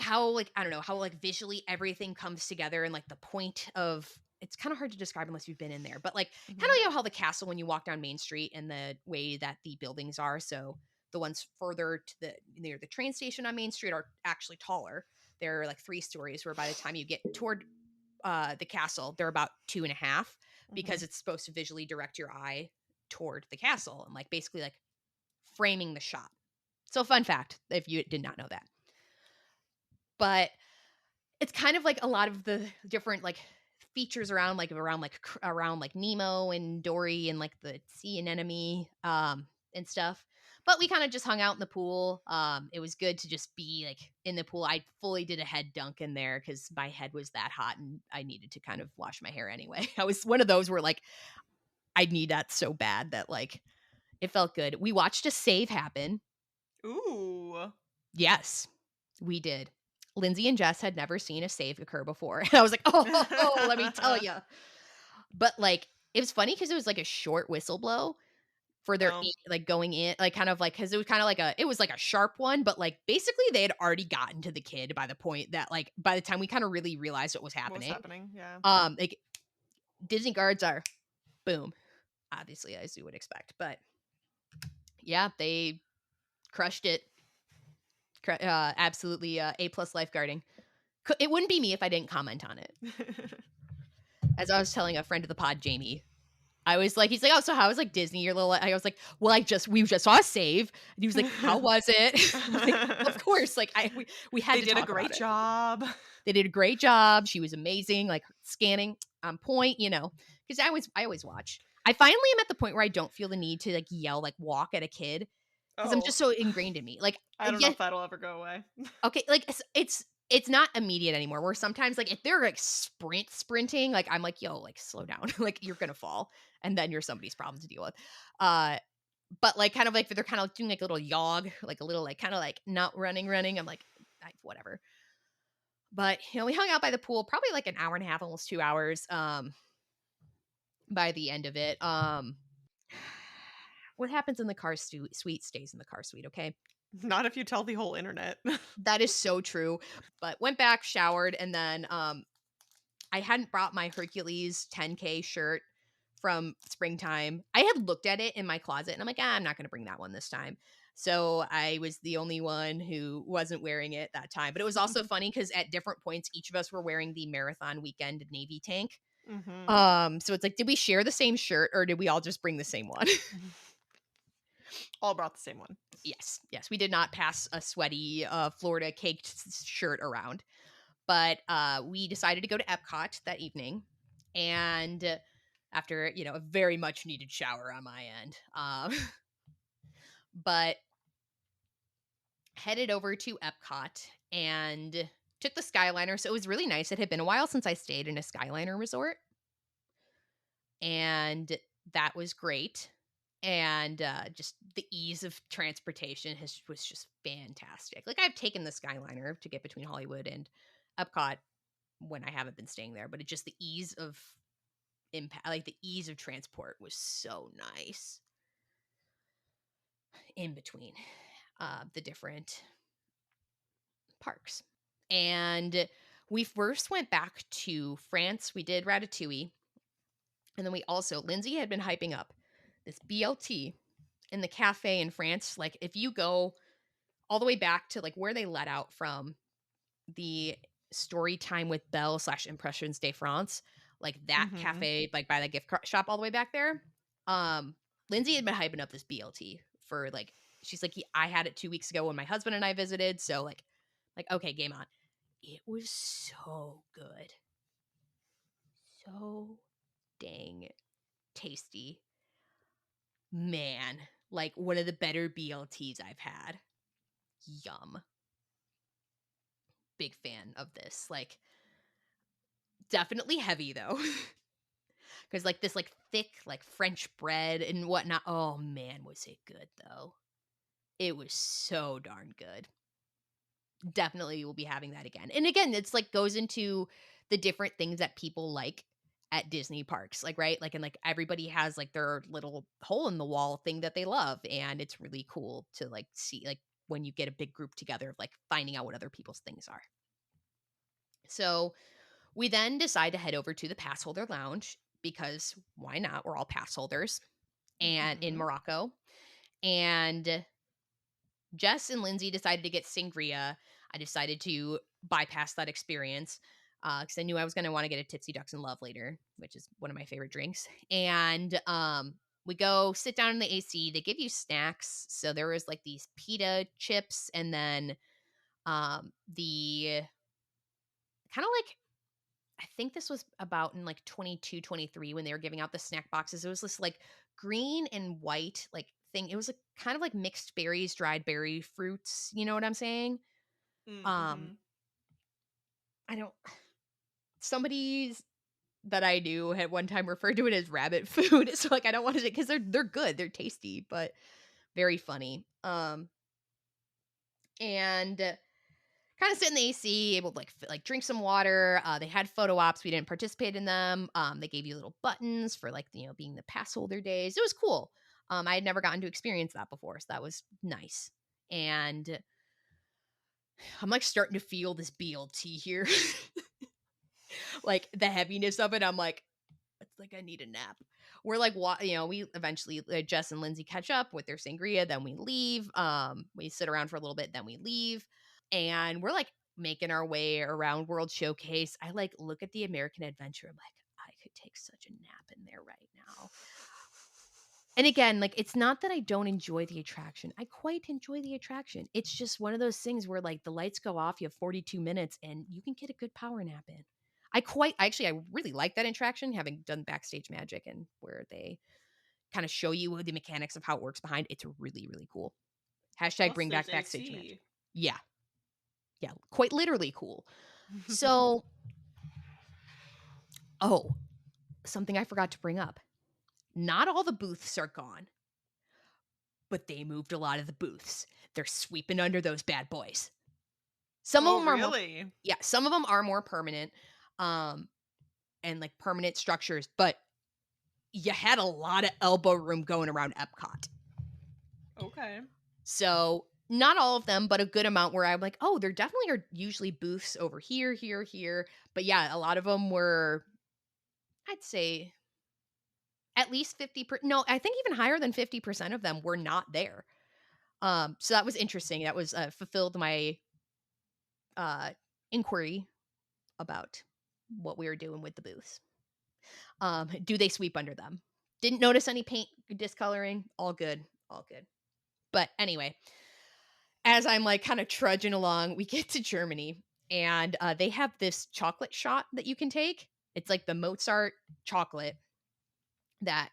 how like I don't know how like visually everything comes together, and like the point of it's kind of hard to describe unless you've been in there, but like kind of how the castle when you walk down Main Street and the way that the buildings are. So the ones further to the near the train station on Main Street are actually taller. They're like 3 stories, where by the time you get toward the castle, they're about 2.5 because it's supposed to visually direct your eye toward the castle and like basically like framing the shot. So fun fact if you did not know that. But it's kind of like a lot of the different like features around Nemo and Dory and like the sea anemone and stuff. But we kind of just hung out in the pool. It was good to just be like in the pool. I fully did a head dunk in there because my head was that hot and I needed to kind of wash my hair anyway. I was one of those where like I need that so bad that like it felt good. We watched a save happen. Ooh. Yes, we did. Lindsay and Jess had never seen a save occur before. And I was like, oh, let me tell you. But like, it was funny because it was like a short whistle blow for their like going in, like kind of like because it was kind of like it was like a sharp one, but like basically they had already gotten to the kid by the point that like by the time we kind of really realized what was happening. Yeah. Like Disney guards are boom, obviously as you would expect, but yeah, they crushed it. Absolutely A+ lifeguarding. It wouldn't be me if I didn't comment on it. As I was telling a friend of the pod, Jamie, I was like, he's like, oh, so how was like Disney? Your little, I was like, well, we just saw a save. And he was like, how was it? Like, of course, like we had to talk about it. They did a great job. They did a great job. She was amazing, like scanning on point, because I always watch. I finally am at the point where I don't feel the need to like yell, like walk at a kid. Because I'm just so ingrained in me. Like I don't know if that'll ever go away. Okay, like it's not immediate anymore. Where sometimes like if they're like sprinting, like I'm like, yo, like slow down, like you're gonna fall, and then you're somebody's problem to deal with. But like kind of like they're kind of doing like a little jog, like a little like kind of like not running. I'm like, whatever. But we hung out by the pool probably like an hour and a half, almost 2 hours. By the end of it, what happens in the car suite stays in the car suite. Okay. Not if you tell the whole internet. That is so true. But went back, showered, and then I hadn't brought my Hercules 10K shirt from springtime. I had looked at it in my closet and I'm like, I'm not going to bring that one this time. So I was the only one who wasn't wearing it that time. But it was also funny because at different points, each of us were wearing the Marathon Weekend Navy tank. So it's like, did we share the same shirt or did we all just bring the same one? All brought the same one. Yes. We did not pass a sweaty Florida caked shirt around. But we decided to go to Epcot that evening. And after, a very much needed shower on my end. But headed over to Epcot and took the Skyliner. So it was really nice. It had been a while since I stayed in a Skyliner resort. And that was great. And just the ease of transportation was just fantastic. Like I've taken the Skyliner to get between Hollywood and Epcot when I haven't been staying there, but it just the ease of impact, like the ease of transport was so nice in between the different parks. And we first went back to France. We did Ratatouille. And then Lindsay had been hyping up this BLT in the cafe in France. Like if you go all the way back to like where they let out from the Story Time with Belle / Impressions de France, like that cafe, like by the gift shop all the way back there. Lindsay had been hyping up this BLT for like, she's like, I had it 2 weeks ago when my husband and I visited. So like, okay, game on. It was so good. So dang tasty. Man, like one of the better BLTs I've had. Yum. Big fan of this. Like, definitely heavy though. Because like this like thick like French bread and whatnot. Oh man, was it good though. It was so darn good. Definitely will be having that again. And again, it's like goes into the different things that people like at Disney parks. Like, right? Like, and like everybody has like their little hole in the wall thing that they love. And it's really cool to like see like when you get a big group together of like finding out what other people's things are. So we then decide to head over to the pass holder lounge because why not? We're all pass holders and in Morocco. And Jess and Lindsay decided to get sangria. I decided to bypass that experience because I knew I was going to want to get a Tipsy Ducks in Love later, which is one of my favorite drinks. And we go sit down in the AC. They give you snacks. So there was like these pita chips and then the kind of like, I think this was about in like 22, 23 when they were giving out the snack boxes. It was this like green and white like thing. It was a kind of like mixed berries, dried berry fruits. You know what I'm saying? Mm-hmm. I don't. Somebody's that I knew had one time referred to it as rabbit food. So like I don't want to because they're good, they're tasty, but very funny. And kind of sit in the AC, able to like drink some water. They had photo ops. We didn't participate in them. They gave you little buttons for like being the pass holder days. It was cool. I had never gotten to experience that before, so that was nice. And I'm like starting to feel this BLT here, like the heaviness of it. I'm like, it's like I need a nap. We're like, we eventually Jess and Lindsay catch up with their sangria. Then we leave. We sit around for a little bit. Then we leave. And we're like making our way around World Showcase. I like look at the American Adventure. I'm like, I could take such a nap in there right now. And again, like it's not that I don't enjoy the attraction. I quite enjoy the attraction. It's just one of those things where like the lights go off, you have 42 minutes and you can get a good power nap in. I really like that attraction, having done Backstage Magic and where they kind of show you the mechanics of how it works behind. It's really, really cool. Hashtag Plus, bring back there's Backstage AC. Magic. Yeah. Yeah, quite literally cool. So, oh, something I forgot to bring up. Not all the booths are gone, but they moved a lot of the booths. They're sweeping under those bad boys. Some of them are more, really? yeah, some of them are more permanent, and like permanent structures, but you had a lot of elbow room going around Epcot. Okay. So not all of them, but a good amount where I'm like, oh, there definitely are usually booths over here, here, here. But yeah, a lot of them were, I'd say, at least 50%. No, I think even higher than 50% of them were not there. So that was interesting. That was fulfilled my inquiry about what we were doing with the booths. Do they sweep under them? Didn't notice any paint discoloring. All good. All good. But anyway, as I'm like kind of trudging along, we get to Germany and they have this chocolate shot that you can take. It's like the Mozart chocolate that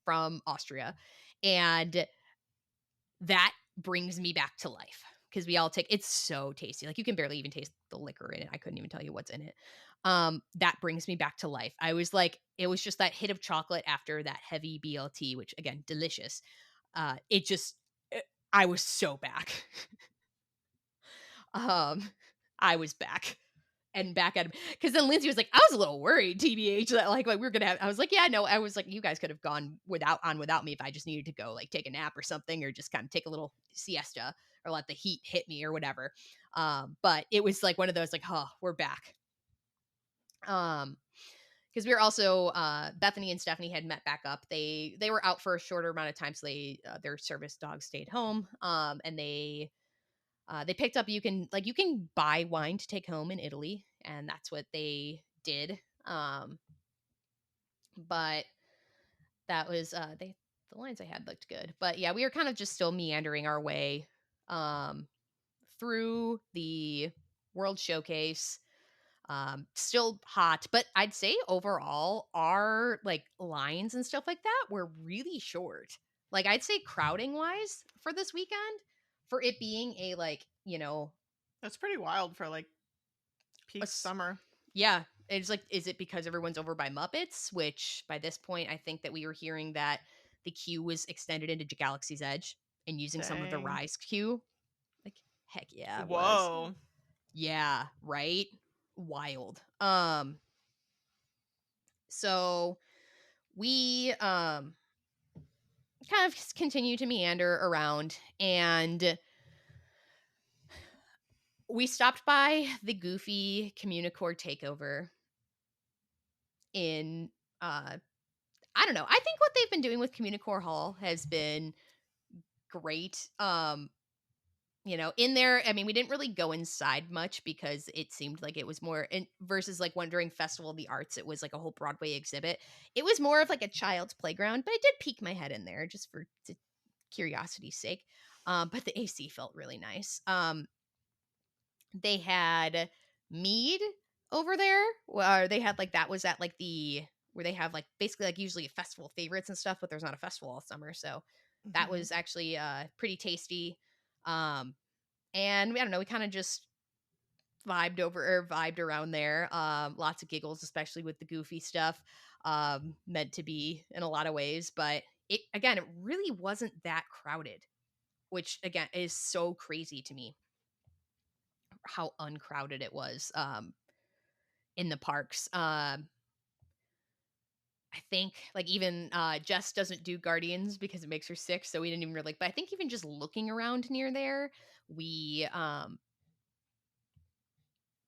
from Austria. And that brings me back to life because we all take it's so tasty. Like you can barely even taste the liquor in it. I couldn't even tell you what's in it. That brings me back to life. I was like, it was just that hit of chocolate after that heavy BLT, which again, delicious. It just I was so back. I was back and back at him because then Lindsay was like, I was a little worried, TBH, that like we were gonna have. I was like, yeah, no, I was like, you guys could have gone without me if I just needed to go like take a nap or something or just kind of take a little siesta or let the heat hit me or whatever. But it was like one of those like, oh, we're back. Because we were also Bethany and Stephanie had met back up. They were out for a shorter amount of time, so their service dog stayed home. And they picked up you can buy wine to take home in Italy, and that's what they did. But that was the lines I had looked good. But yeah, we were kind of just still meandering our way um through the World Showcase. Still hot, but I'd say overall our like lines and stuff like that were really short. Like I'd say crowding wise for this weekend, for it being a like, That's pretty wild for like a peak summer. yeah, it's like, is it because everyone's over by Muppets? Which by this point, I think that we were hearing that the queue was extended into Galaxy's Edge and using some of the Dang. Rise queue. Like, heck yeah, it was. Whoa. Yeah, right? Wild. So we kind of continue to meander around, and we stopped by the Goofy Communicore takeover in I don't know. I think what they've been doing with Communicore Hall has been great. In there, I mean, we didn't really go inside much because it seemed like it was more in versus like one during Festival of the Arts, it was like a whole Broadway exhibit. It was more of like a child's playground, but I did peek my head in there just for curiosity's sake. But the AC felt really nice. They had mead over there, where they had like that was at like the where they have like basically like usually festival favorites and stuff, but there's not a festival all summer, so that Mm-hmm. was actually pretty tasty. Um, and I don't know, we kind of just vibed around there. Lots of giggles, especially with the goofy stuff. Meant to be in a lot of ways, but it really wasn't that crowded, which again is so crazy to me how uncrowded it was in the parks. I think like even Jess doesn't do Guardians because it makes her sick, so we didn't even really. But I think even just looking around near there, we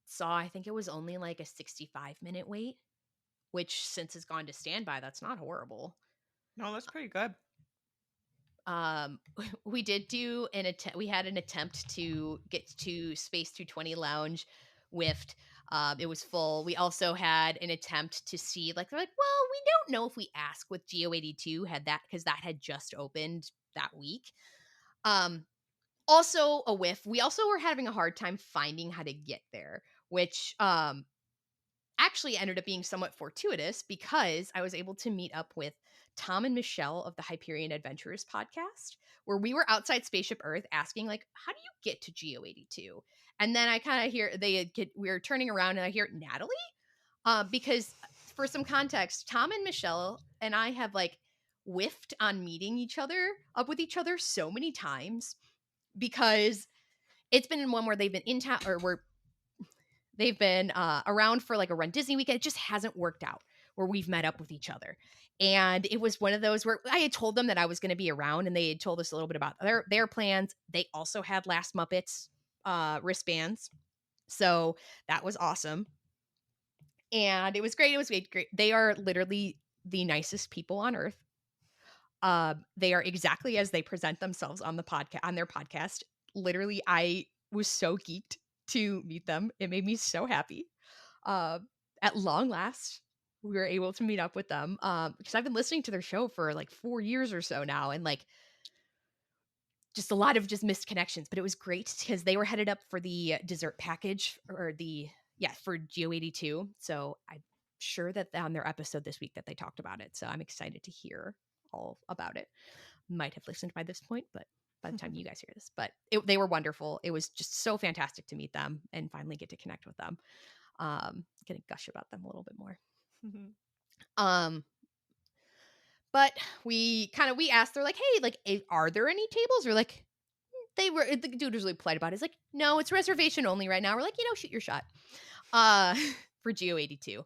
saw. I think it was only like a 65-minute wait, which since it's gone to standby, that's not horrible. No, that's pretty good. Um, we did do we had an attempt to get to Space 220 Lounge with it was full. We also had an attempt to see like they're like, well, we don't know if we ask with Geo82 had that because that had just opened that week. Um, also a whiff. We also were having a hard time finding how to get there, which actually ended up being somewhat fortuitous because I was able to meet up with Tom and Michelle of the Hyperion Adventurers podcast, where we were outside Spaceship Earth asking, like, how do you get to Geo 82? And then I kind of hear we were turning around and I hear Natalie, because for some context, Tom and Michelle and I have like whiffed on meeting each other up with each other so many times because it's been in one where they've been in town or where they've been around for like a Run Disney weekend. It just hasn't worked out where we've met up with each other. And it was one of those where I had told them that I was going to be around and they had told us a little bit about their plans. They also had Last Muppets wristbands. So that was awesome. And it was great. It was great. They are literally the nicest people on earth. They are exactly as they present themselves on their podcast. Literally, I was so geeked to meet them. It made me so happy. Uh, at long last, we were able to meet up with them because I've been listening to their show for like 4 years or so now, and like just a lot of just missed connections. But it was great because they were headed up for the dessert package for Geo 82. So I'm sure that on their episode this week that they talked about it. So I'm excited to hear all about it. Might have listened by this point, but by the time you guys hear this, but they were wonderful. It was just so fantastic to meet them and finally get to connect with them. Gonna gush about them a little bit more. Um, but we asked, they're like, hey, like, are there any tables? Or like, the dude was really polite about it. He's like, no, it's reservation only right now. We're like, shoot your shot. For Geo 82.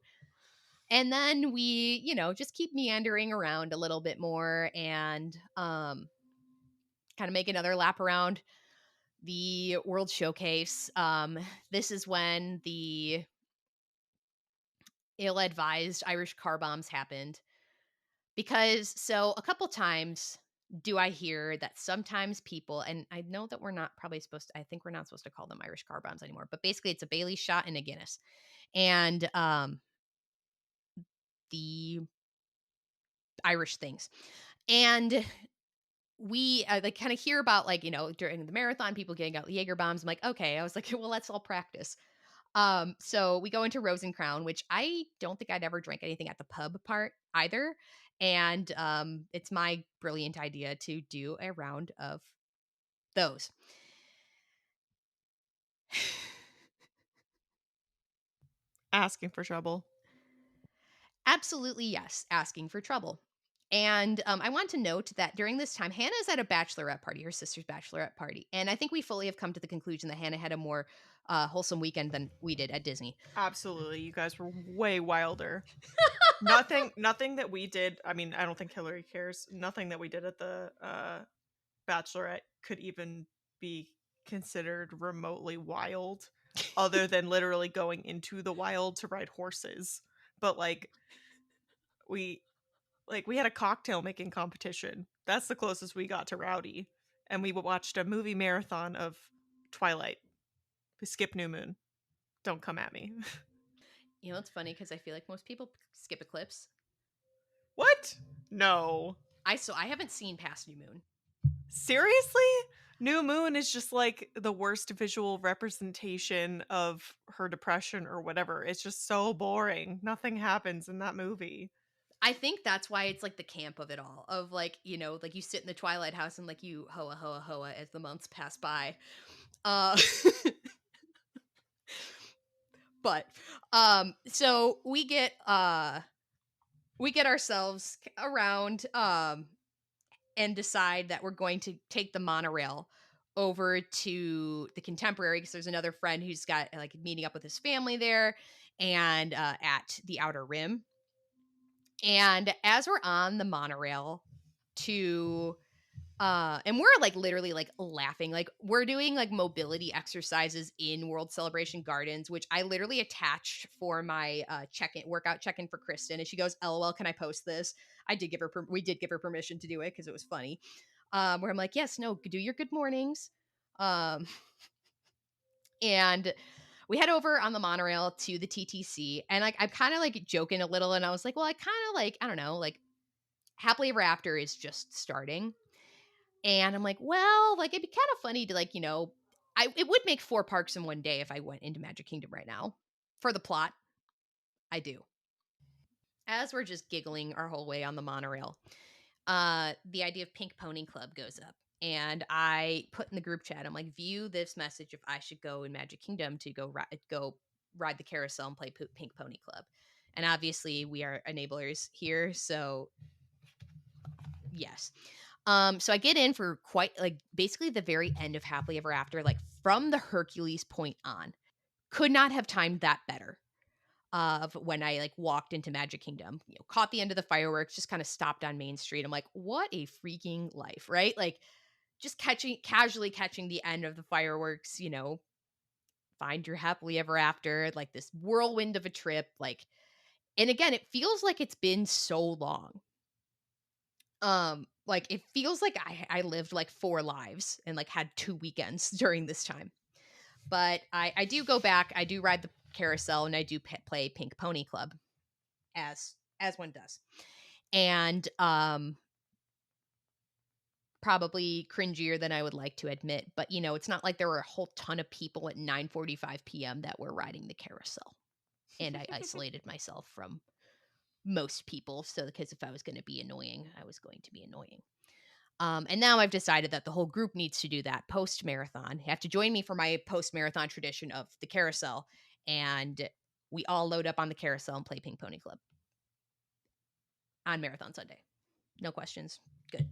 And then we, just keep meandering around a little bit more and kind of make another lap around the World Showcase. This is when the ill-advised Irish car bombs happened. Because so a couple times do I hear that sometimes people, and I know that we're not probably supposed to, I think we're not supposed to call them Irish car bombs anymore, but basically it's a Bailey shot and a Guinness. And the Irish things. And we like kind of hear about like, during the marathon, people getting out Jaeger bombs. I'm like, okay. I was like, well, let's all practice. So we go into Rose and Crown, which I don't think I'd ever drank anything at the pub part either. And it's my brilliant idea to do a round of those. Asking for trouble. Absolutely, yes. Asking for trouble. And I want to note that during this time, Hannah's at a bachelorette party, her sister's bachelorette party. And I think we fully have come to the conclusion that Hannah had a more wholesome weekend than we did at Disney. Absolutely. You guys were way wilder. Nothing that we did. I mean, I don't think Hillary cares. Nothing that we did at the bachelorette could even be considered remotely wild, other than literally going into the wild to ride horses. But we we had a cocktail making competition. That's the closest we got to rowdy. And we watched a movie marathon of Twilight. We skipped New Moon. Don't come at me. It's funny because I feel like most people skip Eclipse. What? No. I haven't seen past New Moon. Seriously? New Moon is just like the worst visual representation of her depression or whatever. It's just so boring. Nothing happens in that movie. I think that's why it's like the camp of it all. Of like, like you sit in the Twilight house and like you hoa hoa hoa as the months pass by. But so we get ourselves around and decide that we're going to take the monorail over to the Contemporary because there's another friend who's got like meeting up with his family there and at the Outer Rim. And as we're on the monorail to and we're like literally like laughing, like we're doing like mobility exercises in World Celebration Gardens, which I literally attached for my workout check-in for Kristen, and she goes, "LOL, can I post this?" We did give her permission to do it because it was funny. Where I'm like, yes, no, do your good mornings, and we head over on the monorail to the TTC, and like I'm kind of like joking a little, and I was like, well, I kind of like, I don't know, like Happily Ever After is just starting. And I'm like, well, like it'd be kind of funny to like, it would make 4 parks in one day if I went into Magic Kingdom right now. For the plot, I do. As we're just giggling our whole way on the monorail, the idea of Pink Pony Club goes up. And I put in the group chat, I'm like, view this message if I should go in Magic Kingdom to go ride the carousel and play Pink Pony Club. And obviously we are enablers here, so yes. So I get in for quite like basically the very end of Happily Ever After, like from the Hercules point on. Could not have timed that better. Of when I like walked into Magic Kingdom, caught the end of the fireworks, just kind of stopped on Main Street. I'm like, what a freaking life, right? Like just casually catching the end of the fireworks, find your Happily Ever After, like this whirlwind of a trip. Like, and again, it feels like it's been so long. Like it feels like I lived like 4 lives and like had 2 weekends during this time. But I do go back, I do ride the carousel, and I do play Pink Pony Club as one does. And probably cringier than I would like to admit, but it's not like there were a whole ton of people at 9:45 p.m. that were riding the carousel. And I isolated myself from most people, so because if I was going to be annoying, I was going to be annoying. And now I've decided that the whole group needs to do that post-marathon. You have to join me for my post-marathon tradition of the carousel, and we all load up on the carousel and play Pink Pony Club on Marathon Sunday. No questions. Good.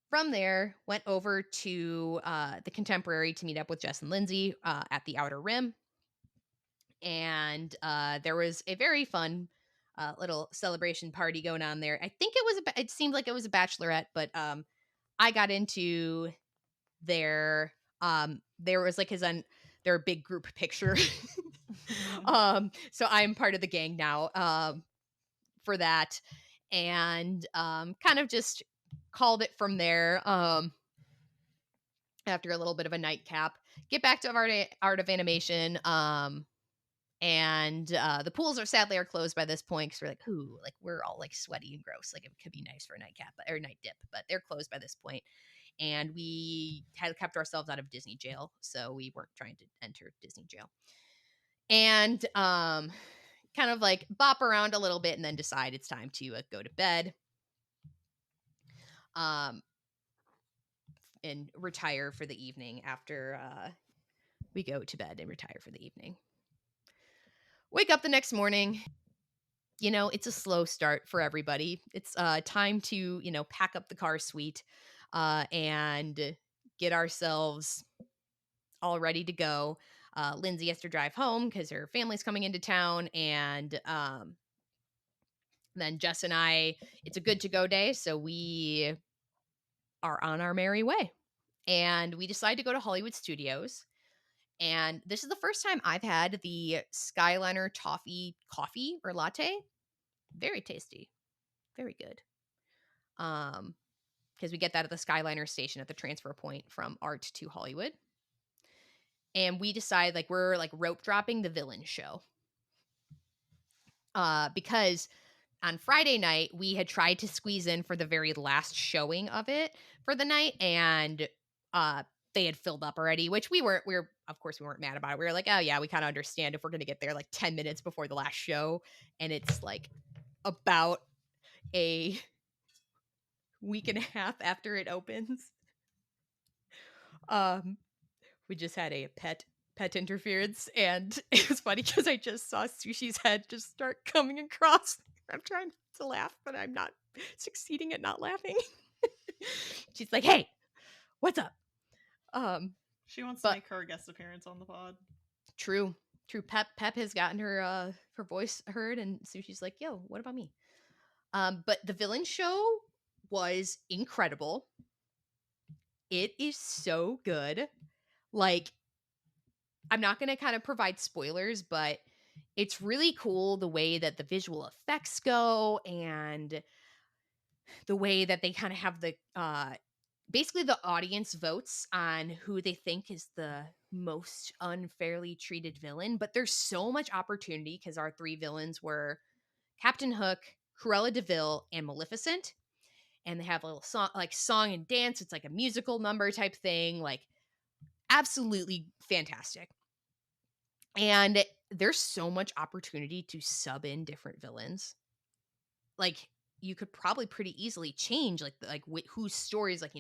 From there, went over to the Contemporary to meet up with Jess and Lindsay at the Outer Rim. And there was a very fun little celebration party going on there. I think it seemed like it was a bachelorette, but I got into their there was like their big group picture. So I'm part of the gang now for that, and kind of just called it from there. After a little bit of a nightcap, get back to Art of Animation. And the pools are sadly closed by this point because we're like, ooh, like we're all like sweaty and gross. Like it could be nice for a nightcap or night dip, but they're closed by this point. And we had kept ourselves out of Disney jail, so we weren't trying to enter Disney jail. And kind of like bop around a little bit and then decide it's time to go to bed. And retire for the evening after we go to bed and retire for the evening. Wake up the next morning. It's a slow start for everybody. It's time to, pack up the car suite and get ourselves all ready to go. Lindsay has to drive home because her family's coming into town. And then Jess and I, it's a good to go day. So we are on our merry way. And we decide to go to Hollywood Studios. And this is the first time I've had the Skyliner Toffee coffee or latte. Very tasty. Very good. Because we get that at the Skyliner station at the transfer point from Art to Hollywood. And we decide like we're like rope dropping the villain show. Because on Friday night, we had tried to squeeze in for the very last showing of it for the night. And they had filled up already, which of course we weren't mad about it. We were like, oh yeah, we kind of understand if we're going to get there like 10 minutes before the last show. And it's like about a week and a half after it opens. We just had a pet interference, and it was funny because I just saw Sushi's head just start coming across. I'm trying to laugh, but I'm not succeeding at not laughing. She's like, hey, what's up? She wants to make her guest appearance on the pod. True. Pep has gotten her voice heard, and Sushi's like, yo, what about me? But the villain show was incredible. It is so good. Like, I'm not going to kind of provide spoilers, but it's really cool the way that the visual effects go and the way that they kind of have the basically the audience votes on who they think is the most unfairly treated villain. But there's so much opportunity because our three villains were Captain Hook, Cruella de Vil, and Maleficent. And they have a little song and dance. It's like a musical number type thing. Like, absolutely fantastic. And there's so much opportunity to sub in different villains. Like, you could probably pretty easily change whose stories, like,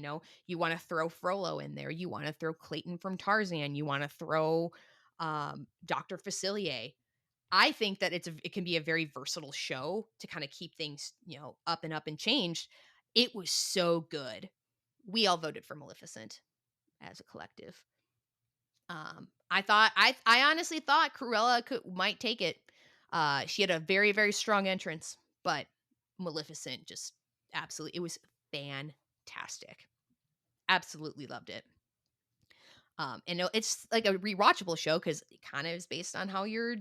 you want to throw Frollo in there, you want to throw Clayton from Tarzan, you want to throw Dr. Facilier. I think that it can be a very versatile show to kind of keep things, up and changed. It was so good. We all voted for Maleficent as a collective. I honestly thought Cruella might take it. She had a very, very strong entrance, but Maleficent just absolutely, it was fantastic. Absolutely loved it. And it's like a rewatchable show because it kind of is based on how your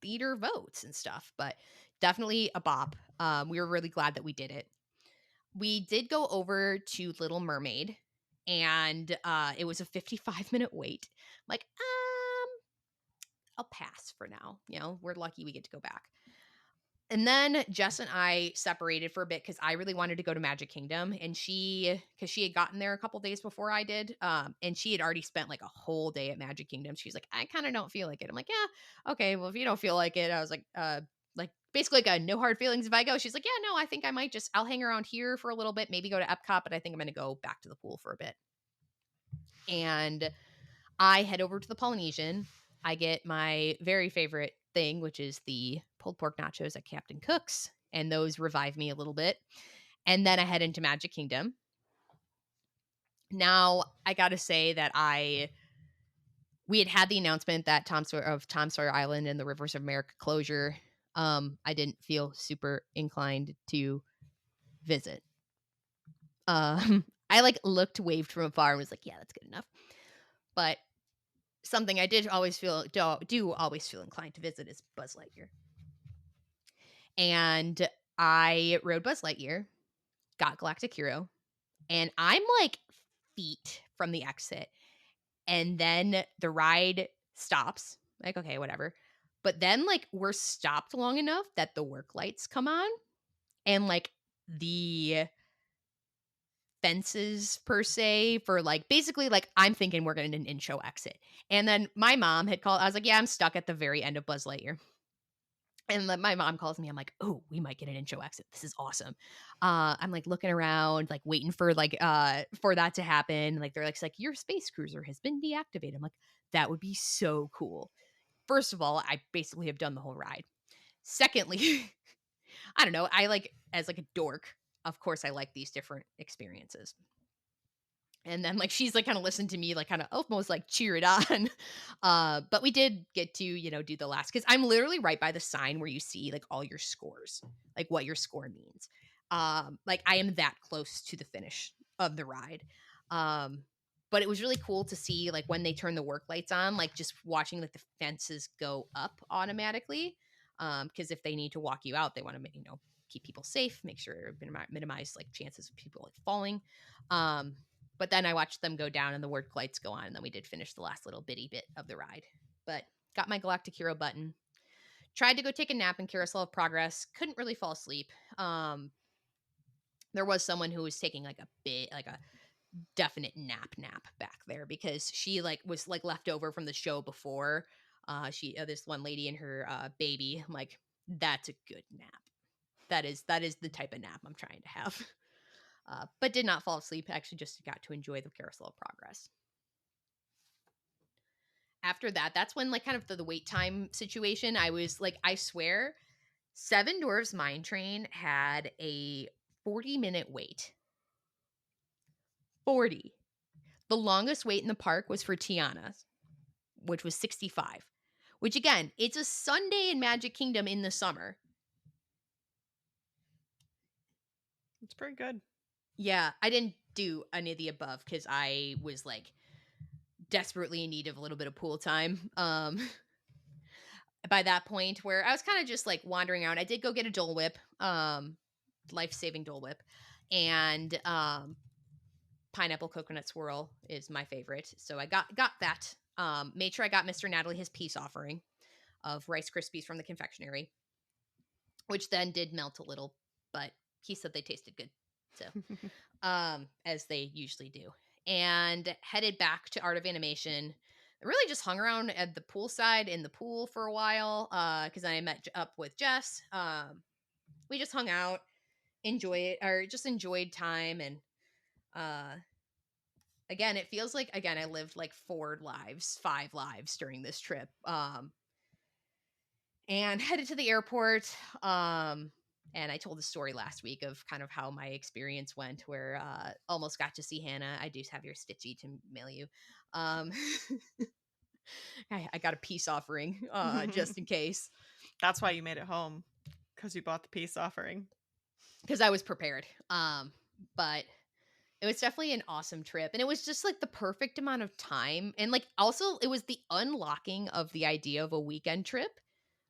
theater votes and stuff, but definitely a bop. We were really glad that we did it. We did go over to Little Mermaid, and it was a 55-minute wait. I'm like, I'll pass for now. We're lucky we get to go back. And then Jess and I separated for a bit because I really wanted to go to Magic Kingdom, and because she had gotten there a couple days before I did, and she had already spent like a whole day at Magic Kingdom. She's like, I kind of don't feel like it. I'm like, yeah, okay, well, if you don't feel like it, I was like basically like no hard feelings if I go. She's like, yeah, no, I think I'll hang around here for a little bit, maybe go to Epcot, but I think I'm going to go back to the pool for a bit. And I head over to the Polynesian. I get my very favorite thing, which is the pulled pork nachos at Captain Cook's, and those revive me a little bit. And then I head into Magic Kingdom. Now, I got to say that we had the announcement that Tom Sawyer Island and the Rivers of America closure. I didn't feel super inclined to visit. I waved from afar and was like, yeah, that's good enough. But something I do always feel inclined to visit is Buzz Lightyear. And I rode Buzz Lightyear, got Galactic Hero, and I'm like feet from the exit. And then the ride stops. Like, okay, whatever. But then, like, we're stopped long enough that the work lights come on and, like, the fences per se for, like, basically, like, I'm thinking we're getting an in-show exit. And then my mom had called. I was like, "Yeah, I'm stuck at the very end of Buzz Lightyear." And then my mom calls me. I'm like, "Oh, we might get an in-show exit. This is awesome." I'm like looking around, like waiting for that to happen. Like they're like, it's like your space cruiser has been deactivated. I'm like, that would be so cool. First of all, I basically have done the whole ride. Secondly, I don't know. I like as like a dork. Of course, I like these different experiences. And then like she's like kind of listened to me like kind of almost like cheer it on. But we did get to, do the last because I'm literally right by the sign where you see like all your scores, like what your score means. Like I am that close to the finish of the ride. Um, but it was really cool to see like when they turn the work lights on, like just watching like the fences go up automatically. Because if they need to walk you out, they want to keep people safe, make sure minimize like chances of people like falling. But then I watched them go down and the work lights go on. And then we did finish the last little bitty bit of the ride. But got my Galactic Hero button. Tried to go take a nap in Carousel of Progress. Couldn't really fall asleep. There was someone who was taking like a definite nap back there because she like was like left over from the show before. This one lady and her baby. I'm like, that's a good nap. That is the type of nap I'm trying to have. But did not fall asleep. Actually, just got to enjoy the Carousel of Progress. After that, that's when like kind of the wait time situation. I was like, I swear, Seven Dwarfs Mine Train had a 40-minute wait. 40. The longest wait in the park was for Tiana's, which was 65. Which again, it's a Sunday in Magic Kingdom in the summer. It's pretty good. Yeah, I didn't do any of the above because I was like desperately in need of a little bit of pool time. By that point where I was kind of just like wandering around. I did go get a Dole Whip, life-saving Dole Whip, and pineapple coconut swirl is my favorite. So I got that. Made sure I got Mr. Natalie his peace offering of Rice Krispies from the confectionery, which then did melt a little, but he said they tasted good. So, as they usually do. And headed back to Art of Animation. I really just hung around at the poolside in the pool for a while because I met up with Jess. We just hung out, enjoyed time. And again, it feels like, I lived like 5 lives during this trip. And headed to the airport. And I told the story last week of kind of how my experience went where almost got to see Hannah. I do have your Stitchy to mail you. I got a peace offering just in case. That's why you made it home, because you bought the peace offering. Because I was prepared. But it was definitely an awesome trip. And it was just like the perfect amount of time. And like also it was the unlocking of the idea of a weekend trip,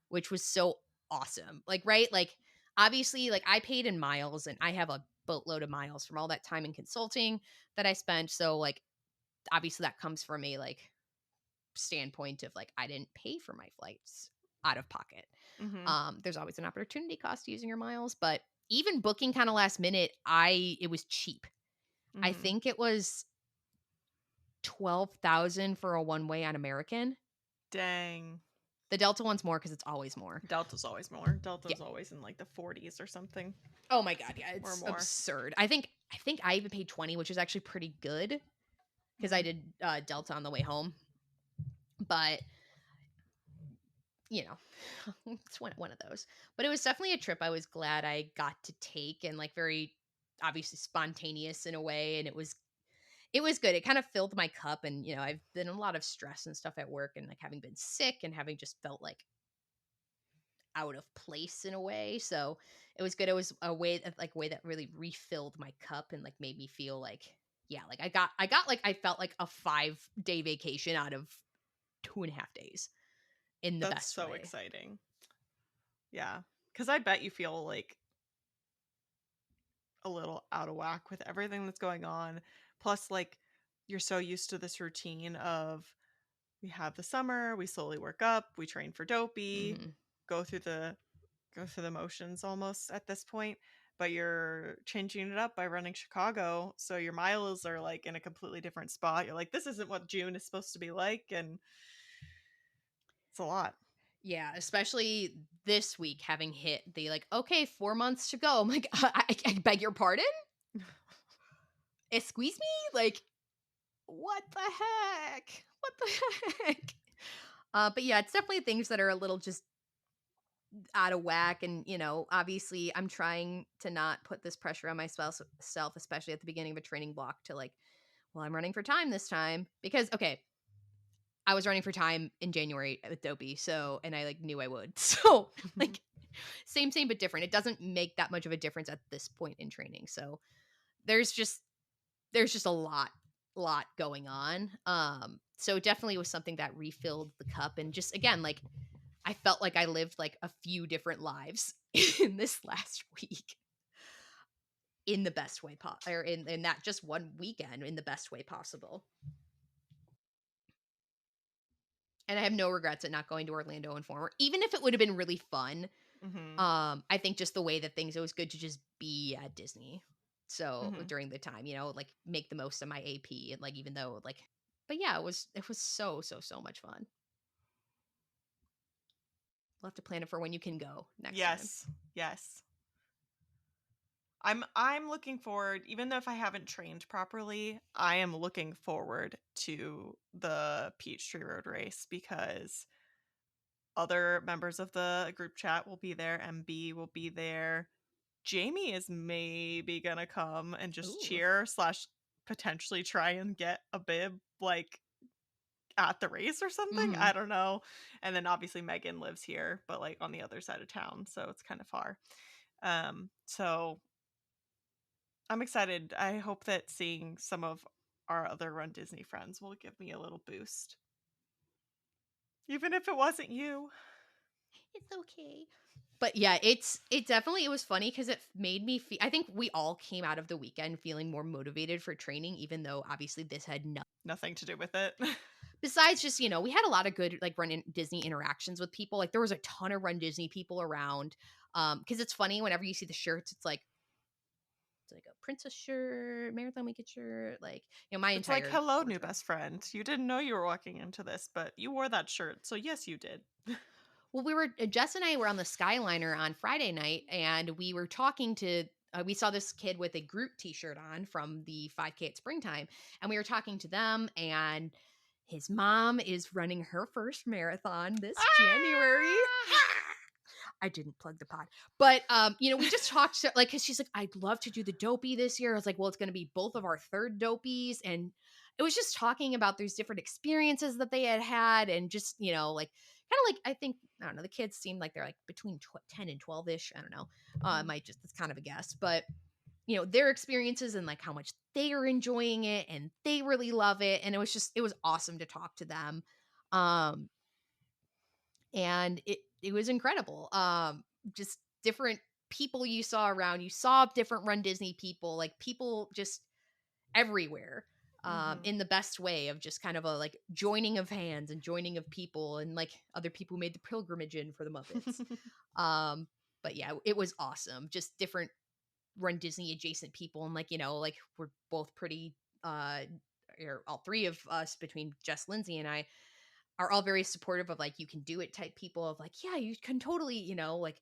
which was so awesome. Like, right? Like obviously like I paid in miles and I have a boatload of miles from all that time in consulting that I spent. So like obviously that comes from a like standpoint of like I didn't pay for my flights out of pocket. There's always an opportunity cost using your miles, but even booking kind of last minute, it was cheap. I think it was 12,000 for a one-way on American. Dang. The Delta one's more because it's always more. Delta's always more. Delta's always in like the 40s or something. Oh my god, yeah, it's absurd. I think I even paid 20, which is actually pretty good because I did Delta on the way home. But it's one of those. But it was definitely a trip I was glad I got to take, and like very obviously spontaneous in a way, and it was good. It kind of filled my cup, and I've been in a lot of stress and stuff at work, and like having been sick and having just felt like out of place in a way. So it was good. It was a way that really refilled my cup and like made me feel like, yeah, like I got like I felt like a 5-day vacation out of 2.5 days in the best way. That's so exciting. Yeah, because I bet you feel like a little out of whack with everything that's going on. Plus, like, you're so used to this routine of, we have the summer, we slowly work up, we train for Dopey, Mm-hmm. go through the motions almost at this point, but you're changing it up by running Chicago, so your miles are like in a completely different spot. You're like, this isn't what June is supposed to be like, and it's a lot. Yeah, especially this week having hit the like, okay, 4 months to go. I'm like, I beg your pardon? Squeeze me? Like, what the heck? What the heck? But yeah, it's definitely things that are a little just out of whack. And, obviously I'm trying to not put this pressure on myself, especially at the beginning of a training block to like, well, I'm running for time this time. Because, okay, I was running for time in January with Dopey, and I like knew I would. So, like, same, but different. It doesn't make that much of a difference at this point in training. So there's just a lot going on. So it definitely was something that refilled the cup, and just again, like, I felt like I lived like a few different lives in this last week in the best way or in that just one weekend in the best way possible. And I have no regrets at not going to Orlando and former, even if it would have been really fun. Mm-hmm. I think just the way that things, it was good to just be at Disney. So Mm-hmm. during the time, like make the most of my AP, and like, even though like, but yeah, it was so much fun. We'll have to plan it for when you can go next time. Yes. I'm looking forward, even though if I haven't trained properly, I am looking forward to the Peachtree Road race because other members of the group chat will be there. MB will be there. Jamie is maybe gonna come and just Ooh. cheer / potentially try and get a bib like at the race or something. Mm-hmm. I don't know. And then obviously Megan lives here, but like on the other side of town, so it's kind of far. So I'm excited. I hope that seeing some of our other Run Disney friends will give me a little boost. Even if it wasn't you. It's okay. But yeah, it was funny because it made me feel, I think we all came out of the weekend feeling more motivated for training, even though obviously this had Nothing to do with it. besides just, we had a lot of good like Disney interactions with people. Like there was a ton of Run Disney people around. Because it's funny whenever you see the shirts, it's like a princess shirt, marathon weekend shirt, like, my It's like, entire hello, new wardrobe. best friend. You didn't know you were walking into this, but you wore that shirt. So yes, you did. Well, Jess and I were on the Skyliner on Friday night, and we were talking to. We saw this kid with a group T-shirt on from the 5K at Springtime, and we were talking to them. And his mom is running her first marathon this January. I didn't plug the pod, but we just talked like, because she's like, I'd love to do the Dopey this year. I was like, well, it's going to be both of our third Dopies, and it was just talking about these different experiences that they had, and just like kind of like, I think, I don't know, the kids seemed like they're like between 10 and 12 ish. I don't know. It might just, it's kind of a guess, but their experiences and like how much they are enjoying it and they really love it, and it was awesome to talk to them. And it was incredible. Just different people you saw around. You saw different Run Disney people, like people just everywhere. In the best way of just kind of a like joining of hands and joining of people, and like other people who made the pilgrimage in for the Muppets. But yeah, it was awesome. Just different Run Disney adjacent people, and like, like we're both pretty or all three of us between Jess, Lindsay, and I are all very supportive of like, you can do it type people, of like, yeah, you can totally, like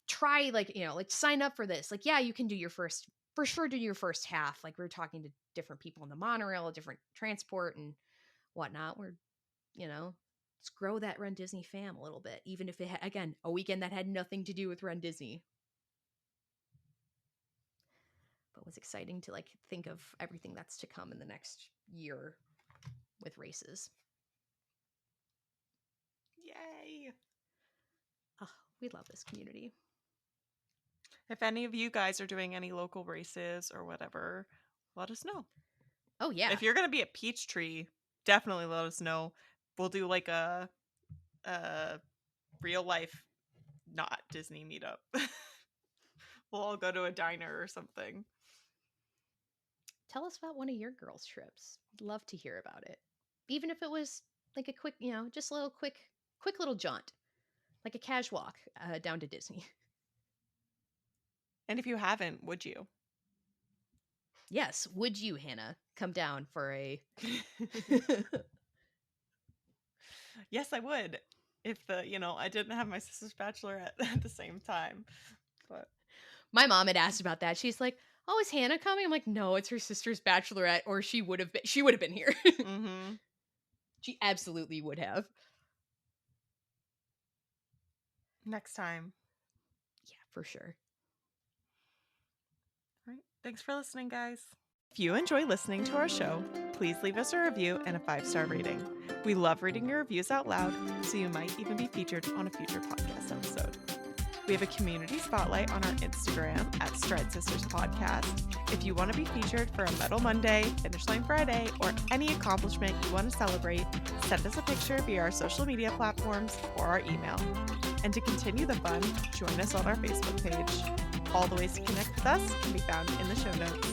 try, like, like sign up for this. Like, yeah, you can do your first, for sure, do your first half. Like we were talking to different people in the monorail, different transport and whatnot. We're, let's grow that Run Disney fam a little bit, even if it again, a weekend that had nothing to do with Run Disney. But was exciting to like think of everything that's to come in the next year with races. Yay. Oh, we love this community. If any of you guys are doing any local races or whatever, let us know. Oh yeah. If you're going to be at Peachtree, definitely let us know. We'll do like a real life, not Disney meetup. We'll all go to a diner or something. Tell us about one of your girls' trips. I'd love to hear about it. Even if it was like a quick, just a little quick little jaunt, like a cash walk down to Disney. And if you haven't, would you? Yes, would you, Hannah, come down for a? Yes, I would. If I didn't have my sister's bachelorette at the same time. But my mom had asked about that. She's like, "Oh, is Hannah coming?" I'm like, "No, it's her sister's bachelorette, or she would have been. She would have been here. mm-hmm. She absolutely would have." Next time. Yeah, for sure. All right. Thanks for listening, guys. If you enjoy listening to our show, please leave us a review and a 5-star rating. We love reading your reviews out loud, so you might even be featured on a future podcast episode. We have a community spotlight on our Instagram at Stride Sisters Podcast. If you want to be featured for a Metal Monday, Finish Line Friday, or any accomplishment you want to celebrate, send us a picture via our social media platforms or our email. And to continue the fun, join us on our Facebook page. All the ways to connect with us can be found in the show notes.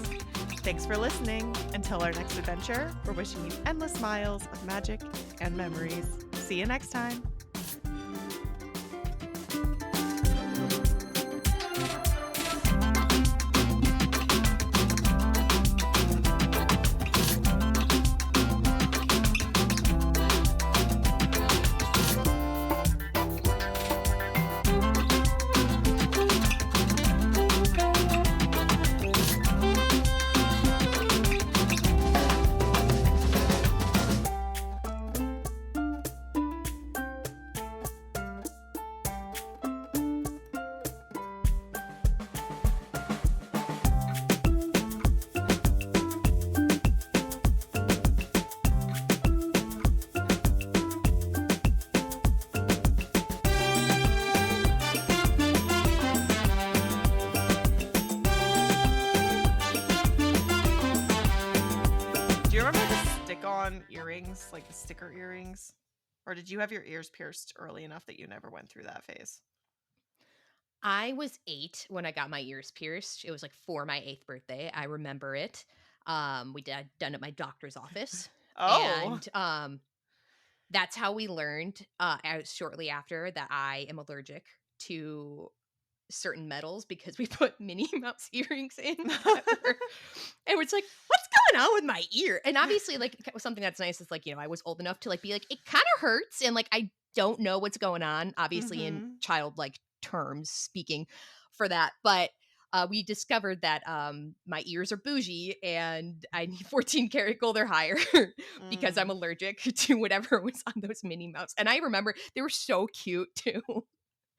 Thanks for listening. Until our next adventure, we're wishing you endless smiles of magic and memories. See you next time. Earrings, like the sticker earrings? Or did you have your ears pierced early enough that you never went through that phase? I was 8 when I got my ears pierced. It was like for my 8th birthday. I remember it. We did done at my doctor's office. Oh. And that's how we learned shortly after that I am allergic to certain metals because we put Minnie Mouse earrings in. And it's like, what's going on with my ear? And obviously, like, something that's nice is like, I was old enough to like be like, it kind of hurts, and like I don't know what's going on, obviously in childlike terms speaking for that, but we discovered that my ears are bougie and I need 14 karat gold or higher because I'm allergic to whatever was on those Minnie Mouse. And I remember they were so cute too.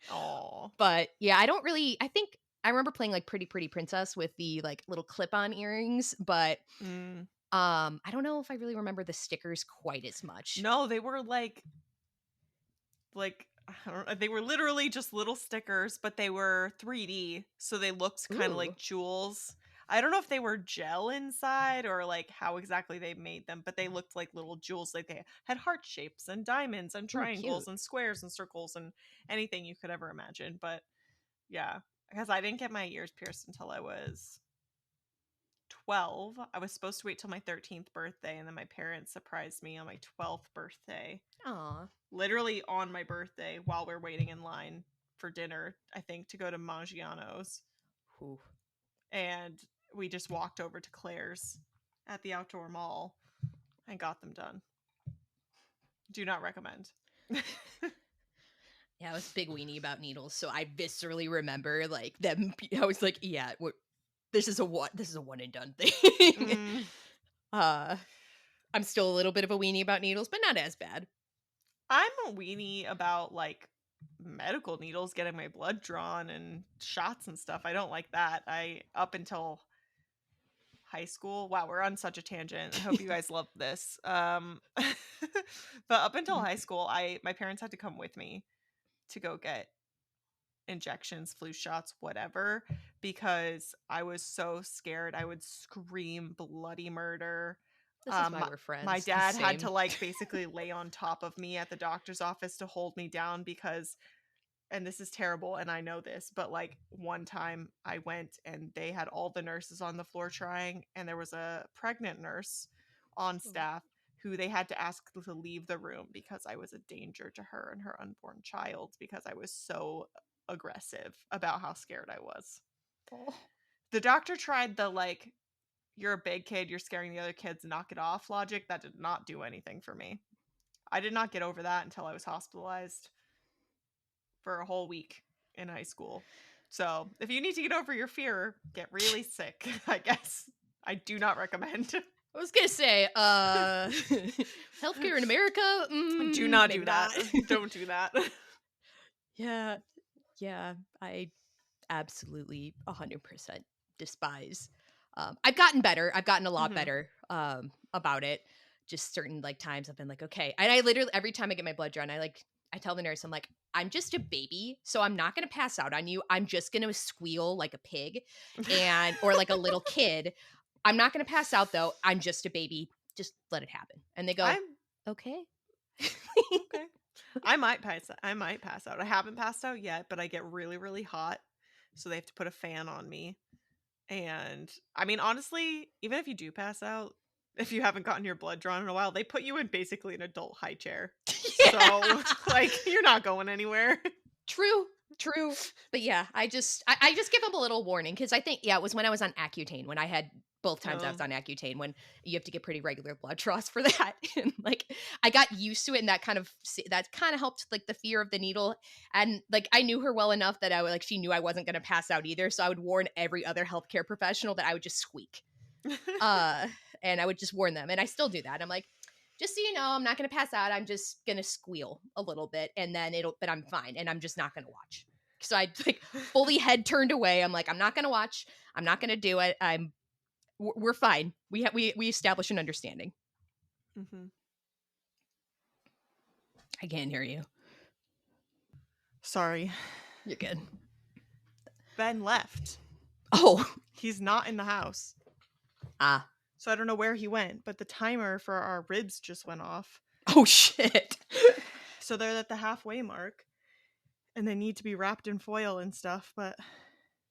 Oh, but yeah, I think I remember playing like Pretty Pretty Princess with the like little clip-on earrings, but I don't know if I really remember the stickers quite as much. No, they were like I don't know, they were literally just little stickers, but they were 3D, so they looked kind of like jewels. I don't know if they were gel inside or like how exactly they made them, but they looked like little jewels. Like they had heart shapes and diamonds and triangles and squares and circles and anything you could ever imagine. But yeah, because I didn't get my ears pierced until I was 12. I was supposed to wait till my 13th birthday, and then my parents surprised me on my 12th birthday. Aw. Literally on my birthday while we're waiting in line for dinner, I think, to go to Maggiano's. Ooh. And we just walked over to Claire's at the outdoor mall and got them done. Do not recommend. Yeah, I was a big weenie about needles, so I viscerally remember like them. I was like, yeah, this is a one and done thing. I'm still a little bit of a weenie about needles, but not as bad. I'm a weenie about like medical needles, getting my blood drawn and shots and stuff. I don't like that. Up until high school. Wow, we're on such a tangent. I hope you guys love this. But up until high school, my parents had to come with me to go get injections, flu shots, whatever, because I was so scared. I would scream bloody murder. This is why we're friends. My dad had to like basically lay on top of me at the doctor's office to hold me down because, and this is terrible and I know this, but like one time I went and they had all the nurses on the floor trying, and there was a pregnant nurse on staff who they had to ask to leave the room because I was a danger to her and her unborn child because I was so aggressive about how scared I was. Oh. The doctor tried the, like, you're a big kid, you're scaring the other kids, knock it off logic. That did not do anything for me. I did not get over that until I was hospitalized for a whole week in high school. So if you need to get over your fear, get really sick, I guess. I do not recommend. I was gonna say, healthcare in America. Do not do maybe that. not. Don't do that. Yeah. I absolutely 100% despise. I've gotten better. I've gotten a lot better about it. Just certain like times I've been like, okay. And I literally every time I get my blood drawn, I tell the nurse, I'm like, I'm just a baby, so I'm not gonna pass out on you. I'm just gonna squeal like a pig or like a little kid. I'm not gonna pass out though. I'm just a baby. Just let it happen. And they go, okay. Okay. I might pass out. I haven't passed out yet, but I get really, really hot. So they have to put a fan on me. And I mean, honestly, even if you do pass out, if you haven't gotten your blood drawn in a while, they put you in basically an adult high chair. Yeah. So like you're not going anywhere. True. But yeah, I just give them a little warning because I think it was when I was on Accutane, when I had both times I was on Accutane, when you have to get pretty regular blood draws for that. And like I got used to it, and that kind of helped like the fear of the needle. And like I knew her well enough that she knew I wasn't gonna pass out either. So I would warn every other healthcare professional that I would just squeak. And I would just warn them. And I still do that. I'm like, just so you know, I'm not going to pass out. I'm just going to squeal a little bit and then but I'm fine. And I'm just not going to watch. So I like fully head turned away. I'm like, I'm not going to watch. I'm not going to do it. We're fine. We establish an understanding. I can't hear you. Sorry. You're good. Ben left. Oh. He's not in the house. So I don't know where he went, but the timer for our ribs just went off. Oh, shit. So they're at the halfway mark, and they need to be wrapped in foil and stuff, but